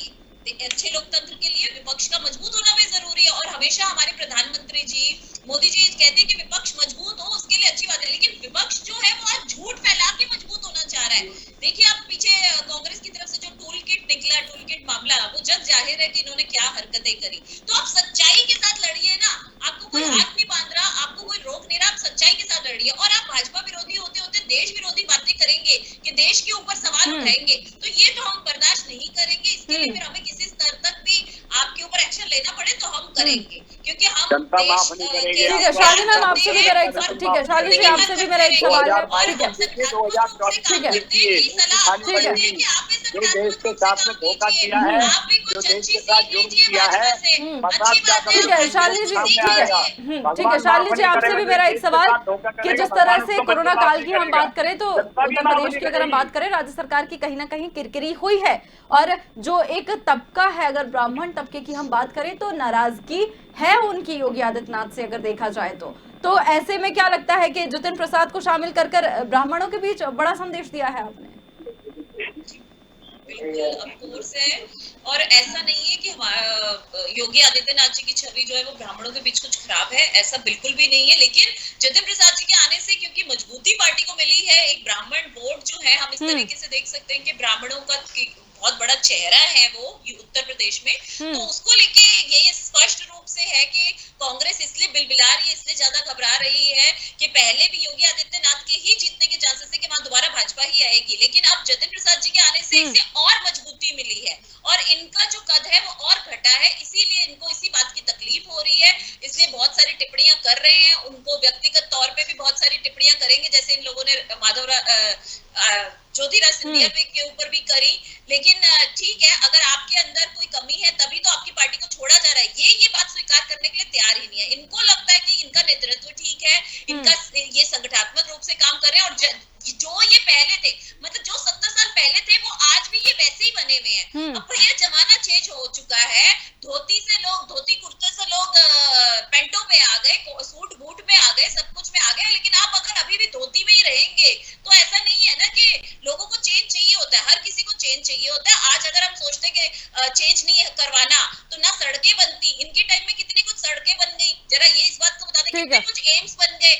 अच्छे लोकतंत्र के लिए विपक्ष का मजबूत होना भी जरूरी है। और हमेशा हमारे प्रधानमंत्री जी मोदी जी कहते हैं कि विपक्ष मजबूत हो, उसके लिए अच्छी बात है, लेकिन विपक्ष जो है वो आज झूठ फैला के मजबूत होना चाह रहा है। देखिए, आप पीछे कांग्रेस की तरफ से जो टूल किट निकला, टूल किट मामला, वो जग जाहिर है कि इन्होंने क्या हरकतें करी। तो आप सच्चाई के साथ लड़िए ना, आपको कोई हाथ नहीं बांध रहा, आपको कोई रोक नहीं रहा, आप सच्चाई के साथ लड़िए। और आप भाजपा विरोधी होते होते देश विरोधी बातें करेंगे कि देश के ऊपर सवाल उठाएंगे, तो ये तो हम बर्दाश्त नहीं करेंगे। इसके लिए फिर हमें किसी स्तर तक भी आपके ऊपर एक्शन लेना पड़े तो हम करेंगे, क्योंकि हम ठीक है। शालिनी मैम, आपसे भी मेरा ठीक है, शालिनी जी आपसे भी मेरा एक सवाल है। ठीक है, ठीक है, जो देश के साथ में धोखा किया है, जो देश के साथ जुर्म किया है, ठीक है शालिनी जी, ठीक है शालिनी जी, आपसे भी मेरा एक सवाल कि जिस तरह से कोरोना काल की हम बात करें तो उत्तर प्रदेश की अगर हम बात करें, राज्य सरकार की कहीं ना कहीं किरकिरी हुई है, और जो एक तबका है, अगर ब्राह्मण तबके की हम बात करें तो नाराजगी है उनकी योगी आदित्यनाथ से अगर देखा जाए तो ऐसे में क्या लगता है कि जितेंद्र प्रसाद को शामिल कर ब्राह्मणों के बीच बड़ा संदेश दिया है आपने? बिल्कुल ऑफ कोर्स है, और ऐसा नहीं है कि योगी आदित्यनाथ जी की छवि जो है वो ब्राह्मणों के बीच कुछ खराब है, ऐसा बिल्कुल भी नहीं है। लेकिन जितेंद्र प्रसाद जी के आने से क्योंकि मजबूती पार्टी को मिली है, एक ब्राह्मण वोट जो है हम इस तरीके से देख सकते हैं कि ब्राह्मणों का बहुत बड़ा चेहरा है वो उत्तर प्रदेश में, तो उसको लेके ये स्पष्ट रूप से है कि कांग्रेस इसलिए बिलबिला रही है, इसलिए ज्यादा घबरा रही है कि पहले भी योगी आदित्यनाथ के ही जीतने के चांसेस है कि वहां दोबारा भाजपा ही आएगी, लेकिन अब जितेंद्र प्रसाद जी के आने से इसे और मजबूती मिली है और इनका जो कद है वो और घटा है, इसीलिए इनको इसी बात की तकलीफ हो रही है, इसलिए बहुत सारी टिप्पणियां कर रहे हैं। उनको व्यक्तिगत तौर पे भी बहुत सारी टिप्पणियां करेंगे, जैसे इन लोगों ने ज्योतिरादित्य सिंधिया के ऊपर भी करी। लेकिन ठीक है, अगर आपके अंदर कोई कमी है तभी तो आपकी पार्टी को छोड़ा जा रहा है, ये बात स्वीकार करने के लिए तैयार ही नहीं है। इनको लगता है कि इनका नेतृत्व ठीक है, इनका ये संगठनात्मक रूप से काम कर रहे हैं, और जो ये पहले थे, मतलब जो 70 साल पहले थे वो आज भी ये वैसे ही बने हुए हैं। अब भैया जमाना चेंज हो चुका है, धोती कुर्ते से लोग पेंटों पे आ गए, सूट बूट में आ गए, सब कुछ में आ गए, लेकिन आप अगर अभी भी धोती में ही रहेंगे तो ऐसा नहीं है ना कि लोगों को चेंज चाहिए होता है, हर किसी को चेंज चाहिए होता है। आज अगर हम सोचते हैं कि चेंज नहीं करवाना तो ना सड़कें बनती, इनके टाइम में कितनी कुछ सड़कें बन गई, जरा ये इस बात को बता दें, कितने कुछ एम्स बन गए,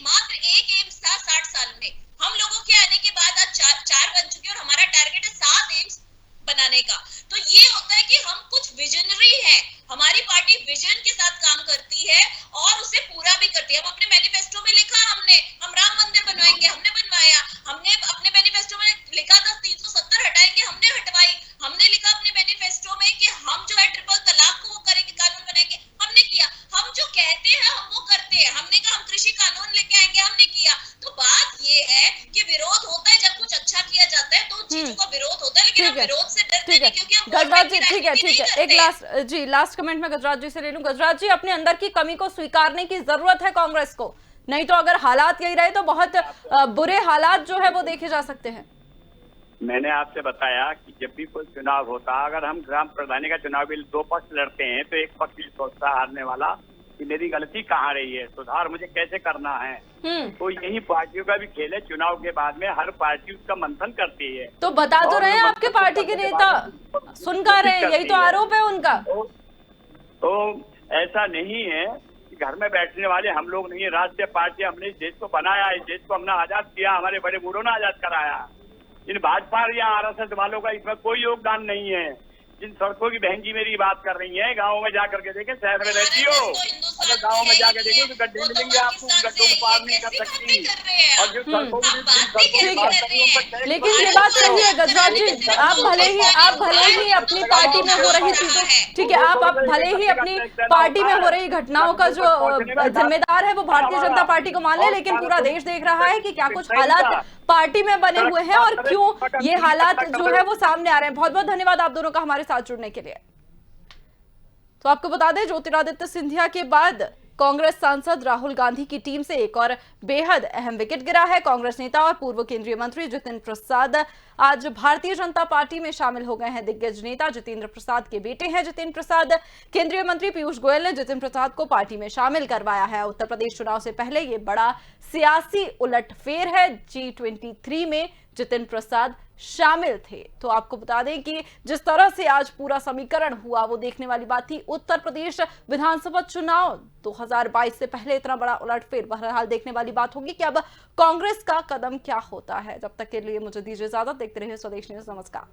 मात्र एक एम्स था 60 साल में, हम लोगों के आने के बाद आज चार बन चुके और हमारा टारगेट है 7 एम्स बनाने का। तो ये होता है कि हम कुछ विजनरी हैं, हमारी पार्टी विजन के साथ काम करती है और उसे पूरा भी करती है। हम अपने मैनिफेस्टो में लिखा, हम राम मंदिर बनवाएंगे, हमने बनवाया, हमने अपने मैनिफेस्टो में लिखा था 370 हटाएंगे, हमने हटवाई, हमने लिखा अपने मैनिफेस्टो में कि हम जो है ट्रिपल तलाक को वो करेंगे, कानून बनाएंगे, हमने किया। हम जो कहते हैं हम वो करते हैं, हमने कहा हम कृषि कानून लेके आएंगे, हमने किया। तो बात ये है कि विरोध होता है, जब कुछ अच्छा किया जाता है तो उन चीजों का विरोध होता है, लेकिन लेकिन हम विरोध से डरते नहीं क्योंकि हम गजराज जी ठीक है एक लास्ट कमेंट में गजराज जी से ले लूं। गजराज जी, अपने अंदर की कमी को स्वीकारने की जरूरत है कांग्रेस को, नहीं तो अगर हालात यही रहे तो बहुत बुरे हालात जो है वो देखे जा सकते हैं। मैंने आपसे बताया कि जब भी कोई चुनाव होता, अगर हम ग्राम प्रधानी का चुनाव भी 2 पक्ष लड़ते हैं तो एक पक्ष ये सोचता है हारने वाला कि मेरी गलती कहाँ रही है, सुधार मुझे कैसे करना है। तो यही पार्टियों का भी खेल है, चुनाव के बाद में हर पार्टी उसका मंथन करती है। तो बता तो रहे हैं आपके पार्टी के नेता सुन कर रहे हैं, यही तो आरोप है उनका। तो ऐसा नहीं है कि घर में बैठने वाले हम लोग नहीं है, राष्ट्रीय पार्टी हमने इस देश को बनाया, इस देश को हमने आजाद किया, हमारे बड़े बूढ़ों ने आजाद कराया। इन भाजपा या आरएसएस वालों का इसमें कोई योगदान नहीं है। जिन सड़कों की बहन जी मेरी बात कर रही है, गाँव में जाकर के देखें, शहर में रहती हो अगर गाँव में जाकर देखें तो गड्ढे मिलेंगे आपको, गड्ढों को पार नहीं कर सकती। और जो सड़कों की लेकिन ये बात सही है गजराज जी, आप भले ही अपनी पार्टी में हो रही चीजों, ठीक है, आप भले ही अपनी पार्टी में हो रही घटनाओं का जो जिम्मेदार है वो भारतीय जनता पार्टी को मान ले, लेकिन पूरा देश देख रहा है कि क्या कुछ हालात पार्टी में बने हुए हैं और क्यों ये हालात जो है वो सामने आ रहे हैं। बहुत बहुत धन्यवाद आप दोनों का हमारे साथ जुड़ने के लिए। तो आपको बता दें, ज्योतिरादित्य सिंधिया के बाद कांग्रेस सांसद राहुल गांधी की टीम से एक और बेहद अहम विकेट गिरा है। कांग्रेस नेता और पूर्व केंद्रीय मंत्री जितिन प्रसाद आज भारतीय जनता पार्टी में शामिल हो गए हैं। दिग्गज नेता जितेंद्र प्रसाद के बेटे हैं जितिन प्रसाद। केंद्रीय मंत्री पीयूष गोयल ने जितिन प्रसाद को पार्टी में शामिल करवाया है। उत्तर प्रदेश चुनाव से पहले ये बड़ा सियासी उलटफेर है। G23 में जितिन प्रसाद शामिल थे। तो आपको बता दें कि जिस तरह से आज पूरा समीकरण हुआ वो देखने वाली बात थी। उत्तर प्रदेश विधानसभा चुनाव 2022 से पहले इतना बड़ा उलटफेर, बहरहाल देखने वाली बात होगी कि अब कांग्रेस का कदम क्या होता है। जब तक के लिए मुझे दीजिए इजाजत, देखते रहिए स्वदेश न्यूज। नमस्कार।